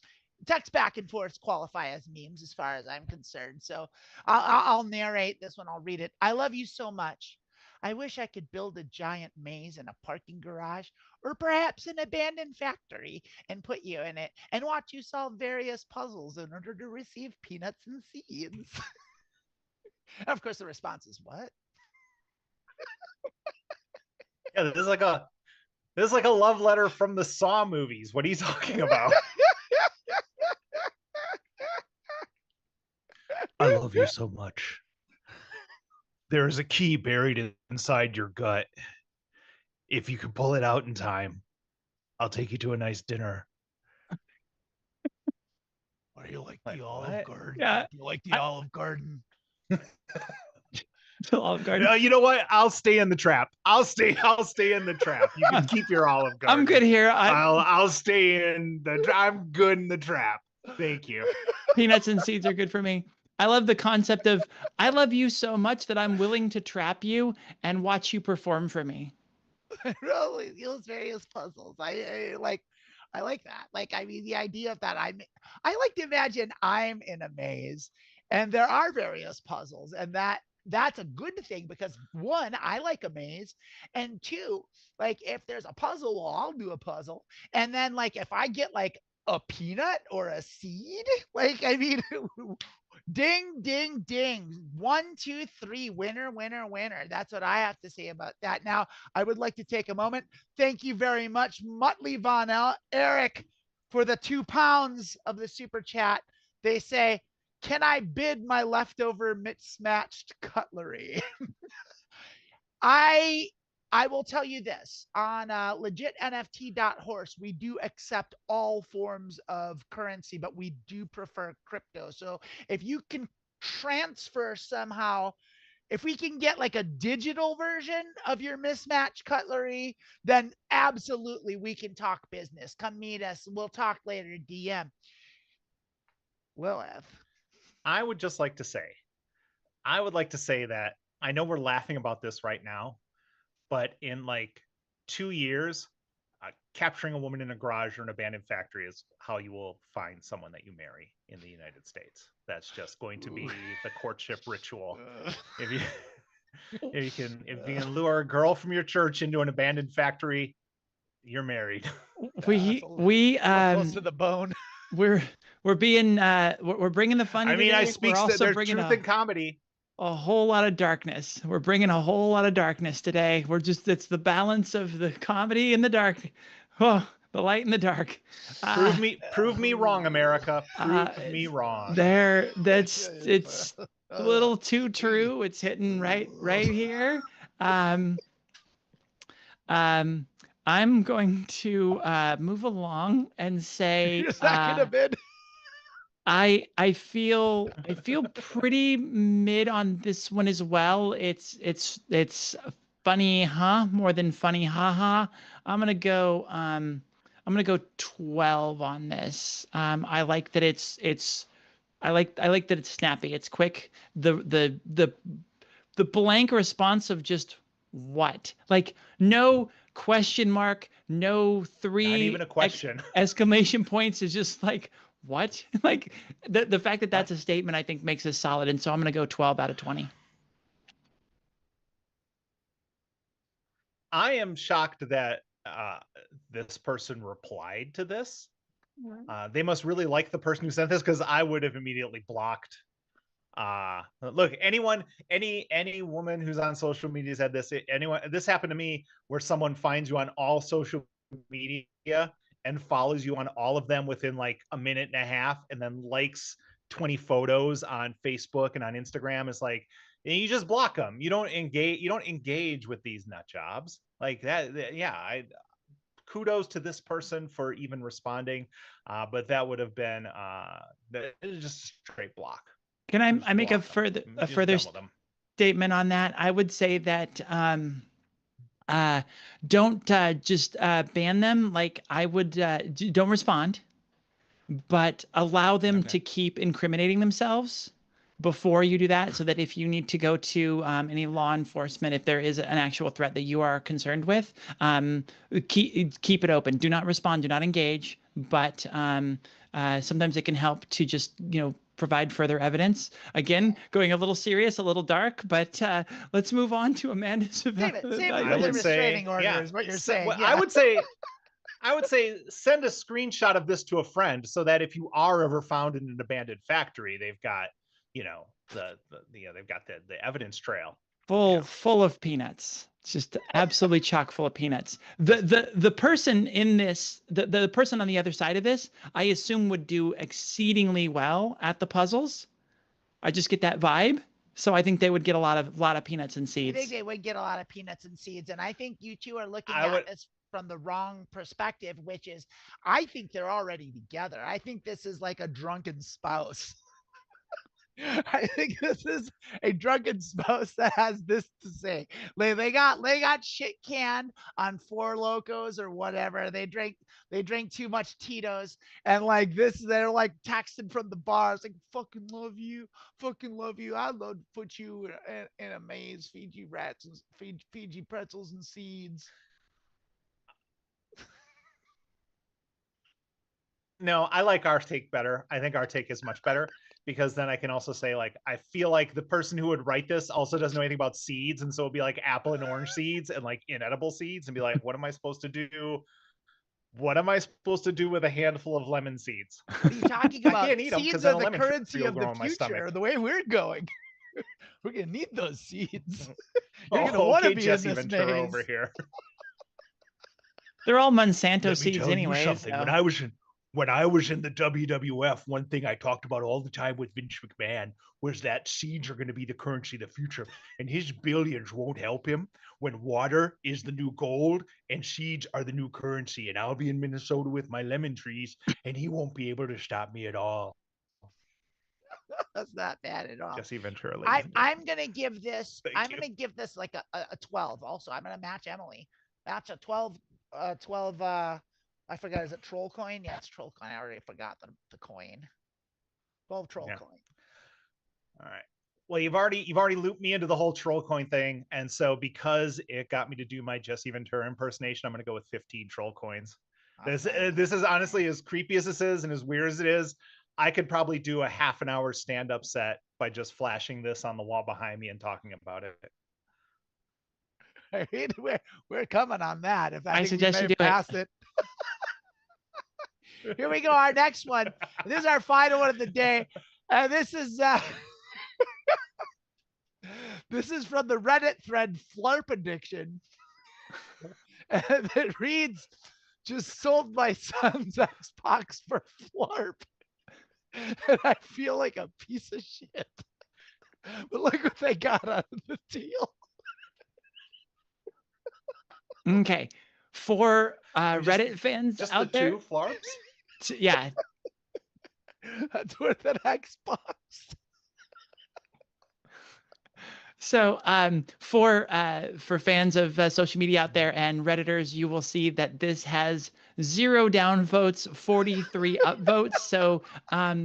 Text back and forth qualify as memes as far as I'm concerned. So I'll narrate this one. I'll read it. I love you so much. I wish I could build a giant maze in a parking garage or perhaps an abandoned factory and put you in it and watch you solve various puzzles in order to receive peanuts and seeds. And of course, the response is what? Yeah, this is like a love letter from the Saw movies. What are you talking about? I love you so much. There is a key buried inside your gut. If you can pull it out in time, I'll take you to a nice dinner. Are you like the Olive Garden? Yeah. Do you like the Olive Garden? Olive Garden. You know what? I'll stay in the trap. I'll stay in the trap. You can keep your Olive Garden. I'm good here. I'll stay in the. I'm good in the trap. Thank you. Peanuts and seeds are good for me. I love the concept of I love you so much that I'm willing to trap you and watch you perform for me. Really, those various puzzles. I like that. Like, I mean, the idea of that. I like to imagine I'm in a maze, and there are various puzzles, and that's a good thing because one, I like a maze, and two, like if there's a puzzle, well, I'll do a puzzle, and then like if I get like a peanut or a seed, like I mean. Ding, ding, ding. 1, 2, 3. Winner, winner, winner. That's what I have to say about that. Now, I would like to take a moment. Thank you very much, Muttley Von Eric, for the £2 of the super chat. They say, can I bid my leftover mismatched cutlery? I will tell you this, on LegitNFT.horse, we do accept all forms of currency, but we do prefer crypto. So if you can transfer somehow, if we can get like a digital version of your mismatched cutlery, then absolutely we can talk business. Come meet us. We'll talk later, DM. Lilith. I would like to say that I know we're laughing about this right now, but in like 2 years, capturing a woman in a garage or an abandoned factory is how you will find someone that you marry in the United States. That's just going to be the courtship ritual. If you can lure a girl from your church into an abandoned factory, you're married. We close to the bone. We're bringing the fun. I mean, today. I speak there's truth in comedy. A whole lot of darkness. We're bringing a whole lot of darkness today. It's the balance of the comedy and the dark. Oh, the light and the dark. Prove me wrong, America. Prove me wrong. It's a little too true. It's hitting right here. I'm going to move along and say you're not gonna bid. I feel pretty mid on this one as well. It's funny, huh? More than funny, haha. I'm gonna go 12 on this. I like that I like that it's snappy. It's quick. The blank response of just what? Like no question mark, no 3 not even a question. Exclamation points is just like what? Like the fact that that's a statement, I think makes us solid. And so I'm going to go 12 out of 20. I am shocked that this person replied to this. They must really like the person who sent this, because I would have immediately blocked. Look, any woman who's on social media has had this. This happened to me, where someone finds you on all social media and follows you on all of them within like a minute and a half, and then likes 20 photos on Facebook and on Instagram. It's like, and you just block them. You don't engage with these nut jobs like that. Yeah, kudos to this person for even responding, but that would have been just a straight block. Can I make a further statement on that? I would say that don't just ban them. Like I would don't respond, but allow them to keep incriminating themselves. before you do that, so that if you need to go to any law enforcement, if there is an actual threat that you are concerned with, keep it open. Do not respond. Do not engage. But sometimes it can help to just, provide further evidence. Again, going a little serious, a little dark, but let's move on to Amanda's. Save it for the restraining order is what you're saying. Well, yeah. I would say send a screenshot of this to a friend so that if you are ever found in an abandoned factory, they've got, they've got the evidence trail. Full of peanuts. It's just absolutely chock full of peanuts. The person in this, the person on the other side of this, I assume would do exceedingly well at the puzzles. I just get that vibe. So I think they would get a lot of peanuts and seeds. I think they would get a lot of peanuts and seeds. And I think you two are looking at this from the wrong perspective, which is, I think they're already together. I think this is like a drunken spouse. I think this is a drunken spouse that has this to say. They got shit canned on Four Locos or whatever. They drank too much Tito's, and like this, they're like texting from the bars, like fucking love you. I'd love to put you in a maze, feed you rats and feed you pretzels and seeds. No, I like our take better. I think our take is much better, because then I can also say, like, I feel like the person who would write this also doesn't know anything about seeds. And so it'd be like apple and orange seeds and like inedible seeds, and be like, what am I supposed to do? What am I supposed to do with a handful of lemon seeds? What are you talking about? I can't eat them seeds because are the currency of the future, the way we're going. We're going to need those seeds. You're going to want to be Jesse in this Ventura maze. over here. They're all Monsanto seeds anyway. So. When I was in the WWF, one thing I talked about all the time with Vince McMahon was that seeds are going to be the currency of the future, and his billions won't help him when water is the new gold and seeds are the new currency. And I'll be in Minnesota with my lemon trees, and he won't be able to stop me at all. That's not bad at all. Jesse Ventura. I'm going to give this. I'm going to give this like a 12. Also, I'm going to match Emily. Match a 12. I forgot, is it troll coin? Yeah, it's troll coin. I already forgot the coin. 12 troll coin. All right. Well, you've already looped me into the whole troll coin thing, and so because it got me to do my Jesse Ventura impersonation, I'm going to go with 15 troll coins. Okay. This is honestly, as creepy as this is and as weird as it is, I could probably do a half an hour stand-up set by just flashing this on the wall behind me and talking about it. I mean, we're coming on that. If I suggest you do it. Here we go. Our next one. This is our final one of the day. This is this is from the Reddit thread Flarp Addiction. And it reads, just sold my son's Xbox for Flarp. And I feel like a piece of shit. But look what they got out of the deal. Okay. For Reddit fans just out the there. Two Flarps? Yeah. That's worth an Xbox. So for fans of social media out there and Redditors, you will see that this has 0 downvotes, 43 upvotes. So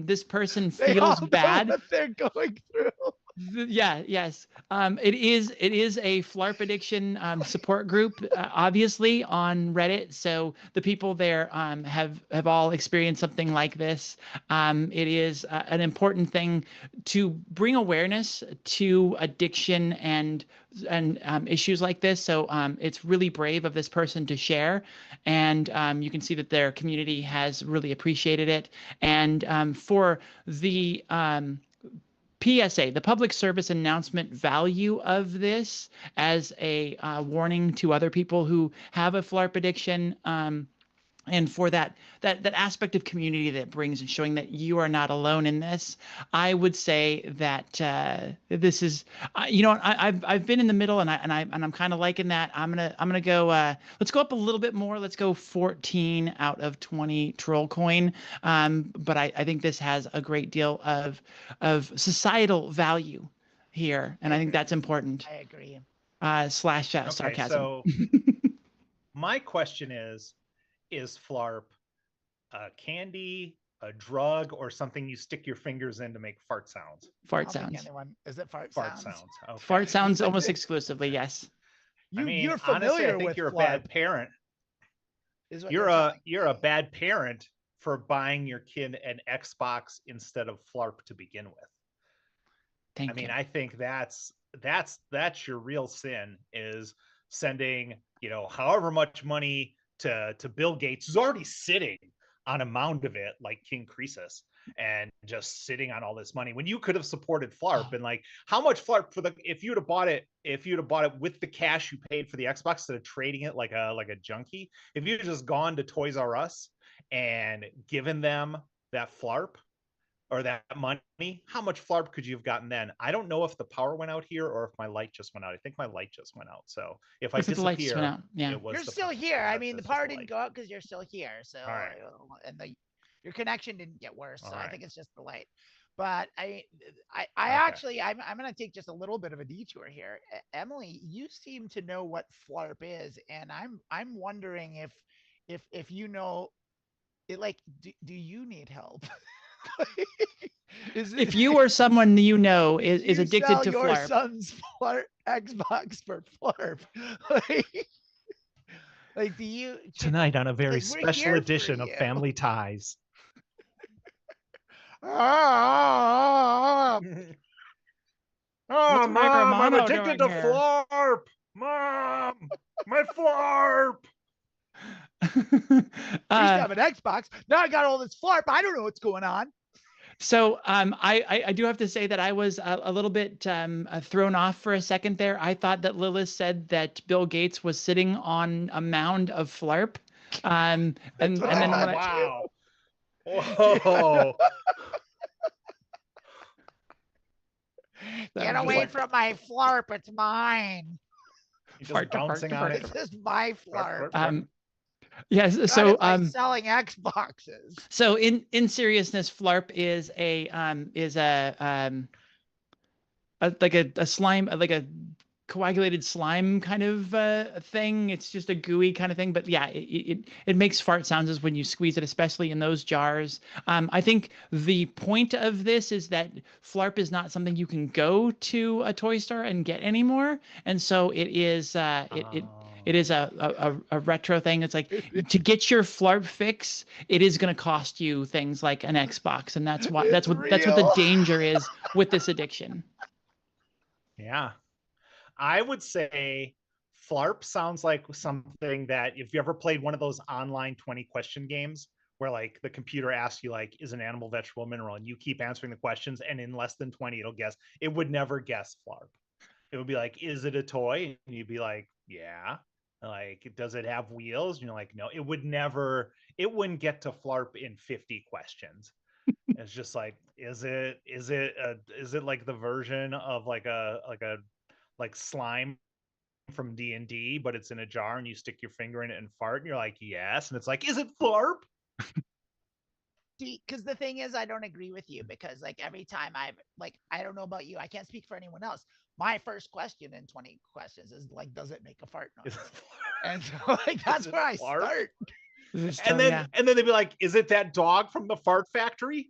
this person feels bad. Know what they're going through. Yes. It is a Flarp Addiction support group, obviously on Reddit. So the people there have all experienced something like this. It is an important thing to bring awareness to addiction and issues like this. So it's really brave of this person to share, and you can see that their community has really appreciated it. And for the PSA, the public service announcement value of this as a warning to other people who have a Flarp addiction, and for that aspect of community that brings and showing that you are not alone in this, I would say that this is, I've been in the middle, and I'm kind of liking that. I'm gonna go. Let's go up a little bit more. Let's go 14 out of 20 troll coin. But I think this has a great deal of societal value here, and I think that's important. I agree. Slash sarcasm. So my question is Flarp candy, a drug or something you stick your fingers in to make fart sounds? Fart sounds. Is it fart Fart sounds? sounds. Okay. Fart sounds almost exclusively, yes. You're familiar honestly, I think with you're a Flarp, bad parent. is what You're telling a me. bad parent for buying your kid an Xbox instead of Flarp to begin with. Thank you. I think that's your real sin, is sending, however much money to Bill Gates, who's already sitting on a mound of it like King Croesus, and just sitting on all this money when you could have supported Flarp. And like, how much Flarp if you'd have bought it with the cash you paid for the Xbox instead of trading it like a junkie, if you'd just gone to Toys R Us and given them that Flarp or that money, how much Flarp could you have gotten then? I don't know if the power went out here or if my light just went out. I think my light just went out. So if I the light just went disappear, out. Yeah. You're still here. I mean, the power didn't go out because you're still here. So, right. And your connection didn't get worse. So right. I think it's just the light. But I'm going to take just a little bit of a detour here. Emily, you seem to know what Flarp is, and I'm wondering if you know it. Like, do you need help? If you or someone is addicted to your Flarp, son's Xbox for Flarp, like do you tonight on a very special edition of Family Ties? Oh, Mom, I'm addicted to Flarp. Mom, my Flarp. I used to have an Xbox. Now I got all this Flarp. I don't know what's going on. So I do have to say that I was a little bit thrown off for a second there. I thought that Lilith said that Bill Gates was sitting on a mound of Flarp. And then wow. Whoa. Get away from my Flarp. It's mine. He's just bouncing on it. This is my Flarp. Yes. God, so selling Xboxes. So in seriousness, Flarp is like a slime, like a coagulated slime kind of thing. It's just a gooey kind of thing, but yeah, it makes fart sounds as when you squeeze it, especially in those jars. I think the point of this is that Flarp is not something you can go to a toy store and get anymore, and so it is it is a retro thing. It's like, to get your Flarp fix, it is going to cost you things like an Xbox, and that's what the danger is with this addiction. Yeah, I would say Flarp sounds like something that, if you ever played one of those online 20-question games where like the computer asks you like, is an animal, vegetable, mineral, and you keep answering the questions, and in less than 20 it'll guess. It would never guess Flarp. It would be like, is it a toy? And you'd be like, yeah. Like, does it have wheels? And you're like, no. It wouldn't get to Flarp in 50 questions. It's just like, is it like the version of like slime from D&D, but it's in a jar and you stick your finger in it and fart, and you're like, yes. And it's like, is it Flarp? Because the thing is, I don't agree with you, because like every time I don't know about you, I can't speak for anyone else. My first question in 20 questions is like, does it make a fart noise? And so like, that's where I start. And then they'd be like, is it that dog from the Fart Factory?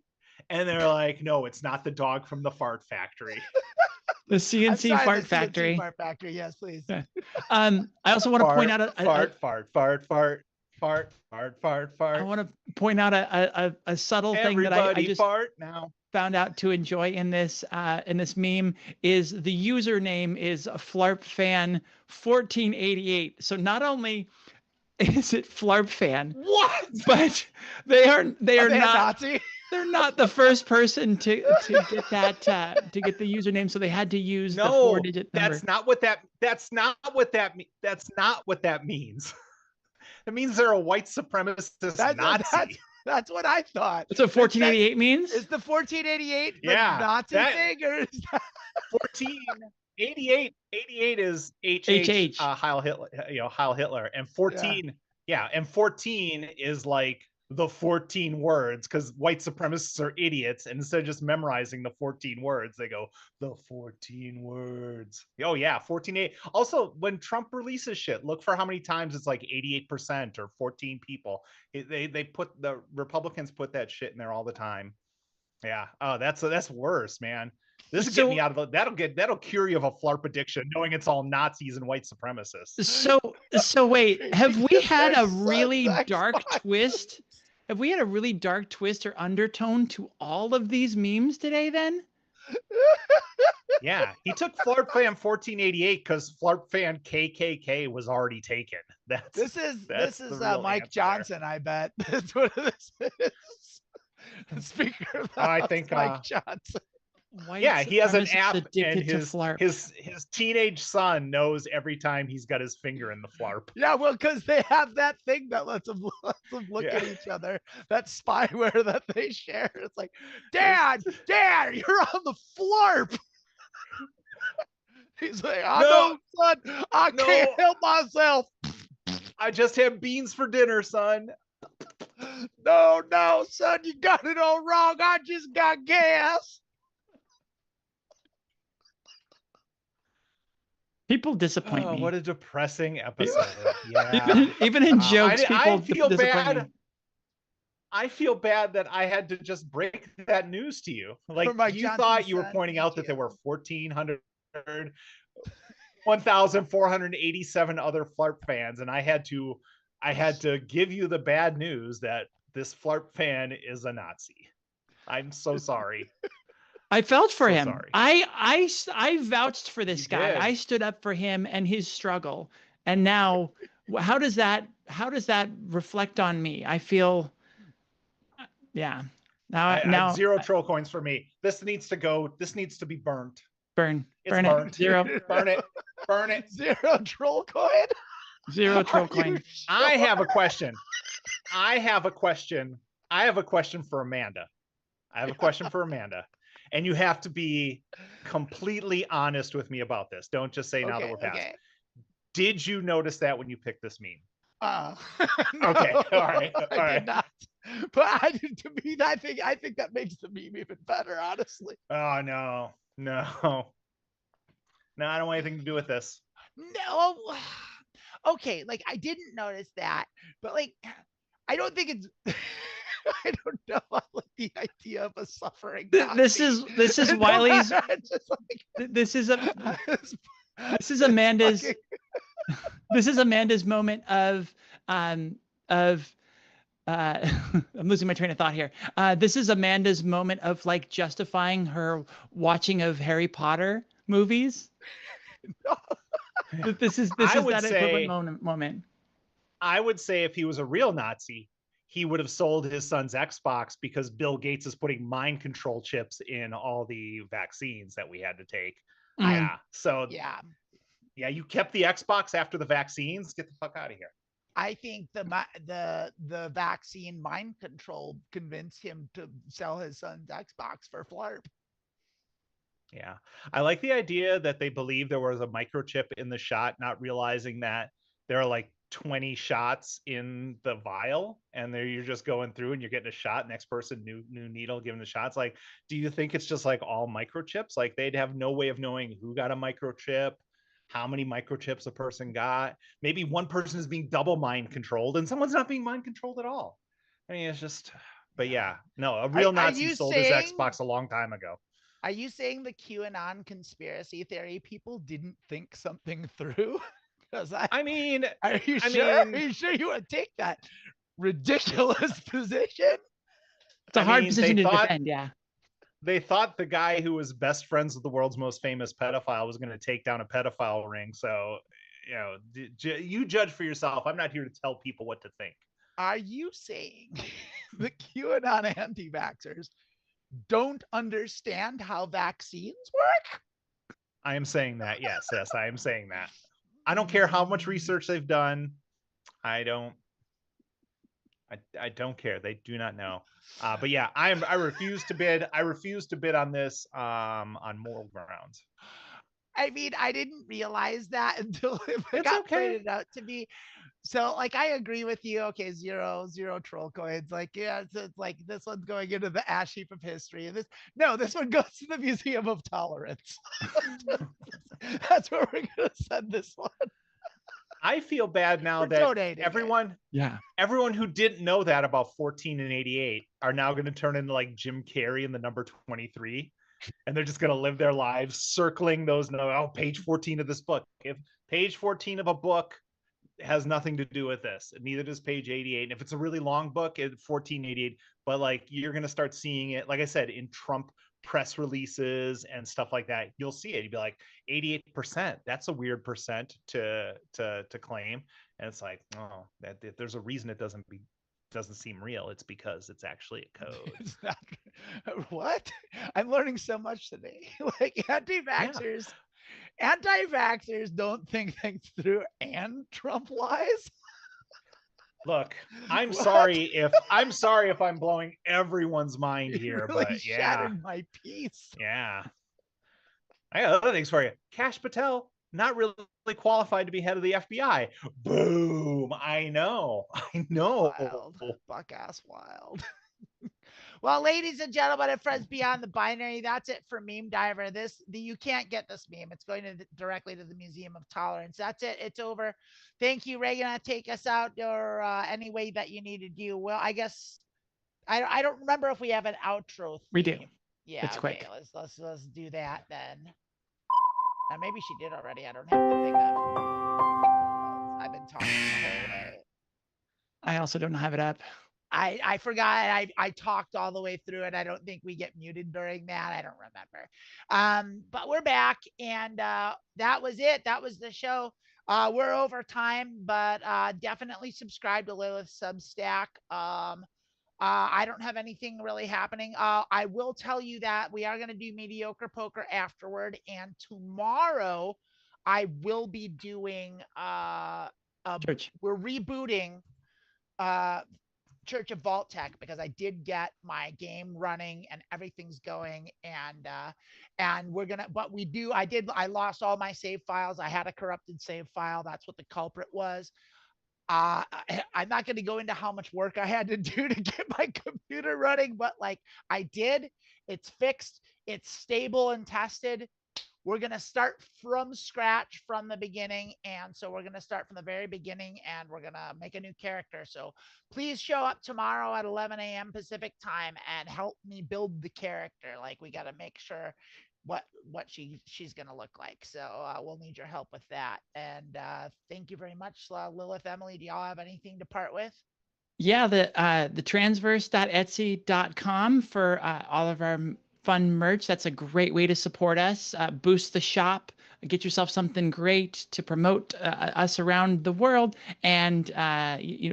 And they're like, no, it's not the dog from the Fart Factory. The CNC Fart Factory. Fart Factory, yes, please. I also want to point out fart. I want to point out a subtle thing that I just found out to enjoy in this meme is the username is FlarpFan1488. So not only is it FlarpFan, what? But they are not Nazi? They're not the first person to get that to get the username, so they had to use the 4-digit number. That's not what that means. It means they're a white supremacist Nazi. That's what I thought. That's what 1488 means? Is the 1488 the Nazi thing, or is that 1488? 88 is HH. Heil Hitler, and 14, and 14 is like the 14 words because white supremacists are idiots. And instead of just memorizing the 14 words, they go, the 14 words. Oh, yeah, 14. Also, when Trump releases shit, look for how many times it's like 88% or 14 people. They put the Republicans put that shit in there all the time. Yeah. Oh, that's worse, man. This will get me out of that'll cure you of a FLARP addiction, knowing it's all Nazis and white supremacists. So wait, have we had a really dark twist? Have we had a really dark twist or undertone to all of these memes today then? Yeah, he took FLARP fan 1488 because FLARP fan KKK was already taken. This is Mike Johnson, I bet. That's what this is. The speaker of the House, I think Mike Johnson. Yeah, he has an app, and his teenage son knows every time he's got his finger in the FLARP. Yeah, well, because they have that thing that lets them look at each other, that spyware that they share. It's like, Dad, you're on the FLARP. He's like, I know, son, I can't help myself. I just had beans for dinner, son. No, son, you got it all wrong. I just got gas. People disappoint me. What a depressing episode. Yeah. Even in jokes, people disappoint me. I feel bad that I had to just break that news to you. Like, you thought you were pointing out that there were 1,487 other FLARP fans, and I had to give you the bad news that this FLARP fan is a Nazi. I'm so sorry. I felt for him. Sorry. I vouched for this guy. I stood up for him and his struggle. And now, how does that reflect on me? I feel, yeah. Now 0 troll coins for me. This needs to go. This needs to be burnt. Burn burnt. it. 0. Burn it. 0 troll coin. 0 troll coin. Sure? I have a question. I have a question for Amanda. And you have to be completely honest with me about this. Don't just say now that we're past. Okay. Did you notice that when you picked this meme? No, okay. All right. I did not. But I think that makes the meme even better, honestly. Oh no. I don't want anything to do with this. No. Okay, like I didn't notice that, but like I don't think it's I don't know. I like the idea of a suffering. This is Wiley's. This is Amanda's. This is Amanda's moment of I'm losing my train of thought here. This is Amanda's moment of like justifying her watching of Harry Potter movies. This is that equivalent moment. I would say if he was a real Nazi, he would have sold his son's Xbox because Bill Gates is putting mind control chips in all the vaccines that we had to take. Yeah. So yeah, you kept the Xbox after the vaccines. Get the fuck out of here. I think the vaccine mind control convinced him to sell his son's Xbox for FLARP. Yeah. I like the idea that they believe there was a microchip in the shot, not realizing that there are like 20 shots in the vial, and there you're just going through and you're getting a shot, next person, new needle, given the shots. Like, do you think it's just like all microchips? Like they'd have no way of knowing who got a microchip, how many microchips a person got. Maybe one person is being double mind controlled and someone's not being mind controlled at all. I mean, it's just, but yeah, no, a real Nazi sold his Xbox a long time ago. Are you saying the QAnon conspiracy theory people didn't think something through? I mean, are you sure you would take that ridiculous position? It's a hard position to defend, yeah. They thought the guy who was best friends with the world's most famous pedophile was going to take down a pedophile ring. So, you know, you judge for yourself. I'm not here to tell people what to think. Are you saying the QAnon anti-vaxxers don't understand how vaccines work? I am saying that. Yes, I am saying that. I don't care how much research they've done. I don't care. They do not know. But yeah, I refuse to bid. I refuse to bid on this on moral grounds. I mean, I didn't realize that until it It's got okay. pointed out to me. So like I agree with you. Okay, zero troll coins. Like, yeah, it's like this one's going into the ash heap of history. And this one goes to the Museum of Tolerance. That's where we're gonna send this one. I feel bad now We're that donating everyone Yeah. everyone who didn't know that about 14 and 88 are now going to turn into like Jim Carrey in the number 23. And they're just going to live their lives circling those. Oh, page 14 of this book. If page 14 of a book has nothing to do with this, neither does page 88. And if it's a really long book, it's 1488. But like you're going to start seeing it, like I said, in Trump press releases and stuff like that. You'll see it. You'd be like 88%. That's a weird percent to claim. And it's like, oh, that there's a reason it doesn't seem real. It's because it's actually a code. It's not, what? I'm learning so much today. Like anti-vaxxers don't think things through and Trump lies. Look, I'm What? sorry if I'm blowing everyone's mind You here, really but yeah, shattered my peace. yeah. I got other things for you. Kash Patel, not really qualified to be head of the FBI. Boom! I know. Wild. Buck ass wild. Well, ladies and gentlemen and friends beyond the binary, that's it for Meme Diver. You can't get this meme. It's going directly to the Museum of Tolerance. That's it. It's over. Thank you, Ray. Gonna take us out or any way that you need to do. Well, I guess I don't remember if we have an outro theme. We do. Yeah. It's okay. quick. Let's do that then. Now maybe she did already. I don't have the thing up. I've been talking the whole way. I also don't have it up. I forgot. I talked all the way through it. I don't think we get muted during that. I don't remember. But we're back, and that was it. That was the show. We're over time, but definitely subscribe to Lilith Substack. I don't have anything really happening. I will tell you that we are going to do Mediocre Poker afterward, and tomorrow I will be doing. Church. We're rebooting. Church of Vault Tech because I did get my game running and everything's going and we're gonna I lost all my save files. I had a corrupted save file. That's what the culprit was. I'm not going to go into how much work I had to do to get my computer running, but like I did. It's fixed, it's stable and tested. We're going to start from scratch from the beginning. And so we're going to start from the very beginning and we're going to make a new character. So please show up tomorrow at 11 a.m. Pacific time and help me build the character. Like we got to make sure what she's going to look like. So we'll need your help with that. And thank you very much, Lilith. Emily, do y'all have anything to part with? Yeah, the transverse.etsy.com for all of our fun merch. That's a great way to support us. Boost the shop, get yourself something great to promote us around the world, and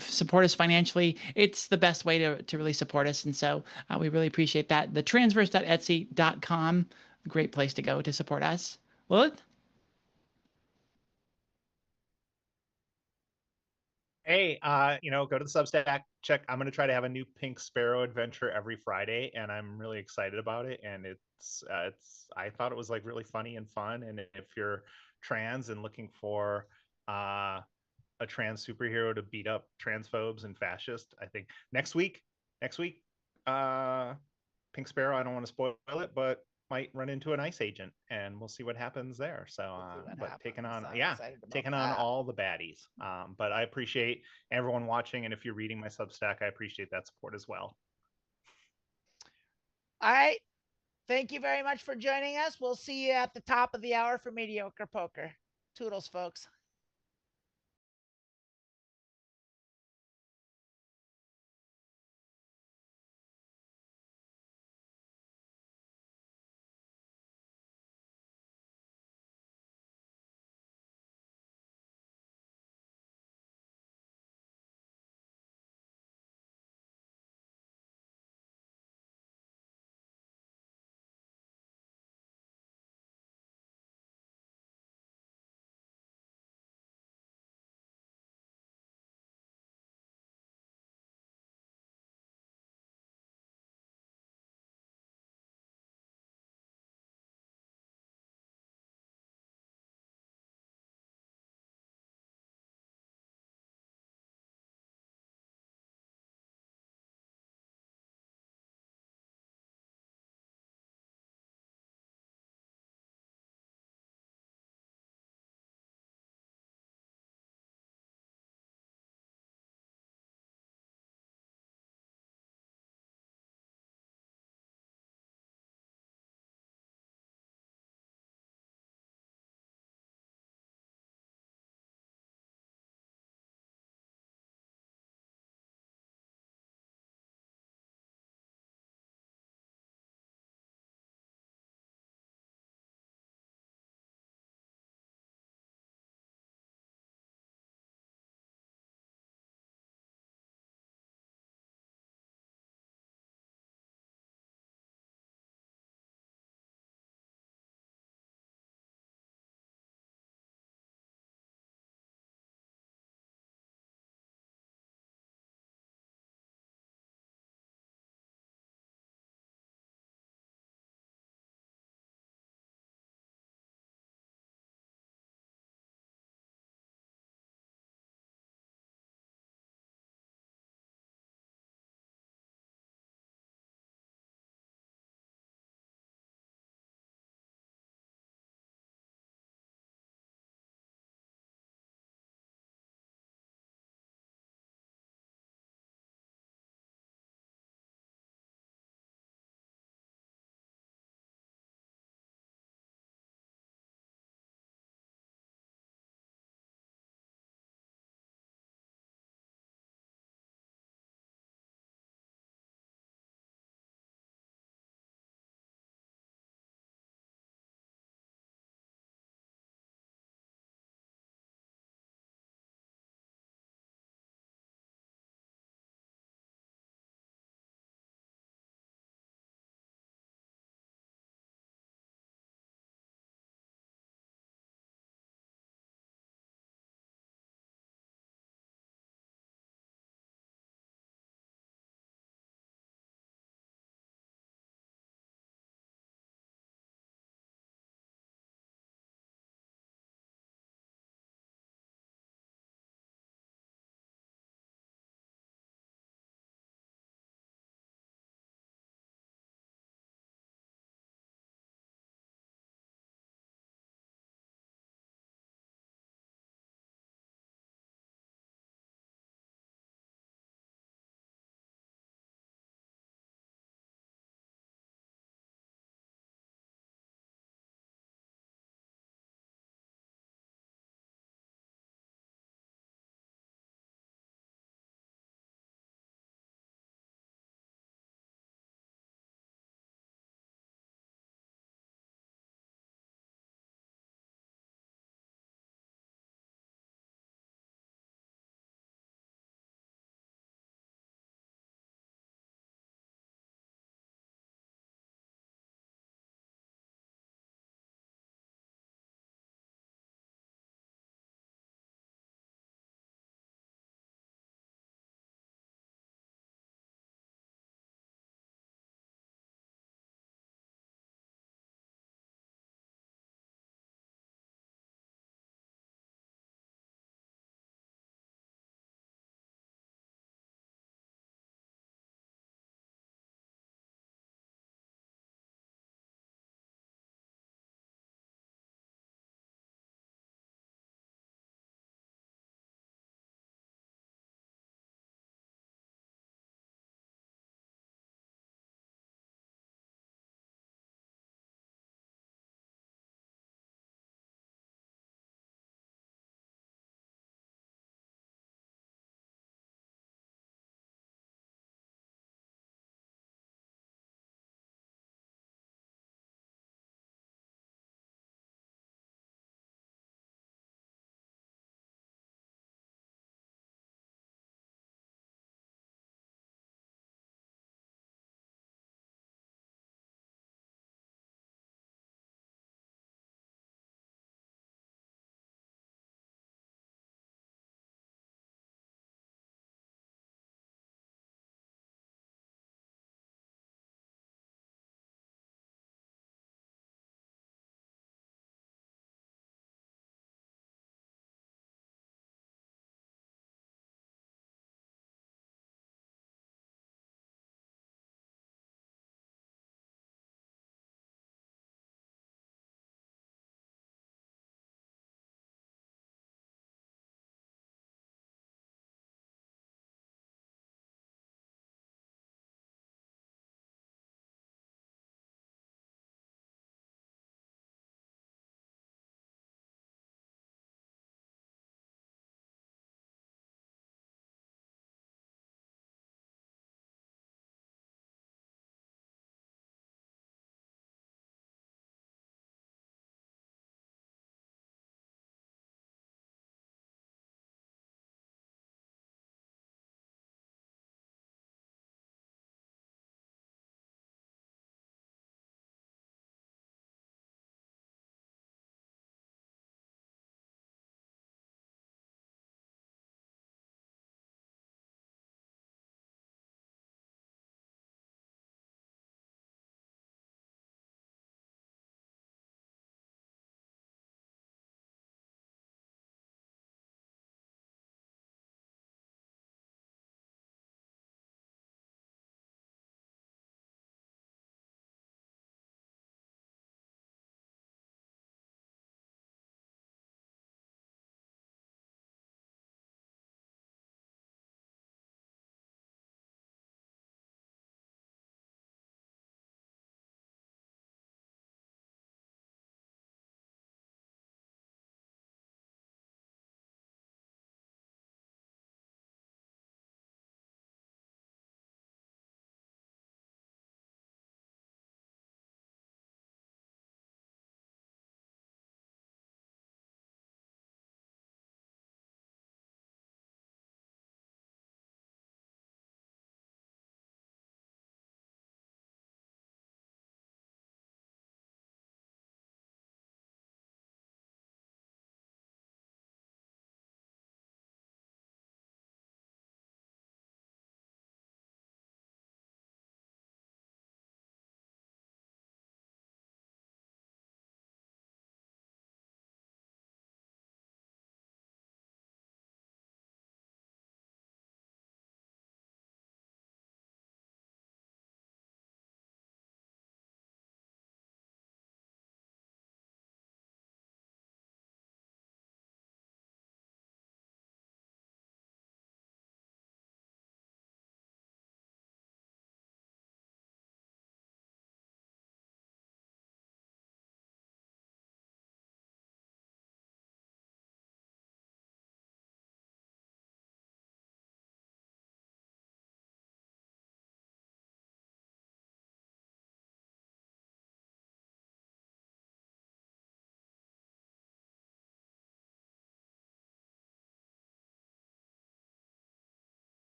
support us financially. It's the best way to really support us, and so we really appreciate that. The transverse.etsy.com, great place to go to support us. Lilith? Hey, go to the Substack, check. I'm going to try to have a new Pink Sparrow adventure every Friday, and I'm really excited about it. And I thought it was like really funny and fun. And if you're trans and looking for a trans superhero to beat up transphobes and fascists, I think next week, Pink Sparrow, I don't want to spoil it, but might run into an ICE agent, and we'll see what happens there. So but taking on all the baddies. But I appreciate everyone watching, and if you're reading my Substack, I appreciate that support as well. All right, thank you very much for joining us. We'll see you at the top of the hour for Mediocre Poker. Toodles, folks.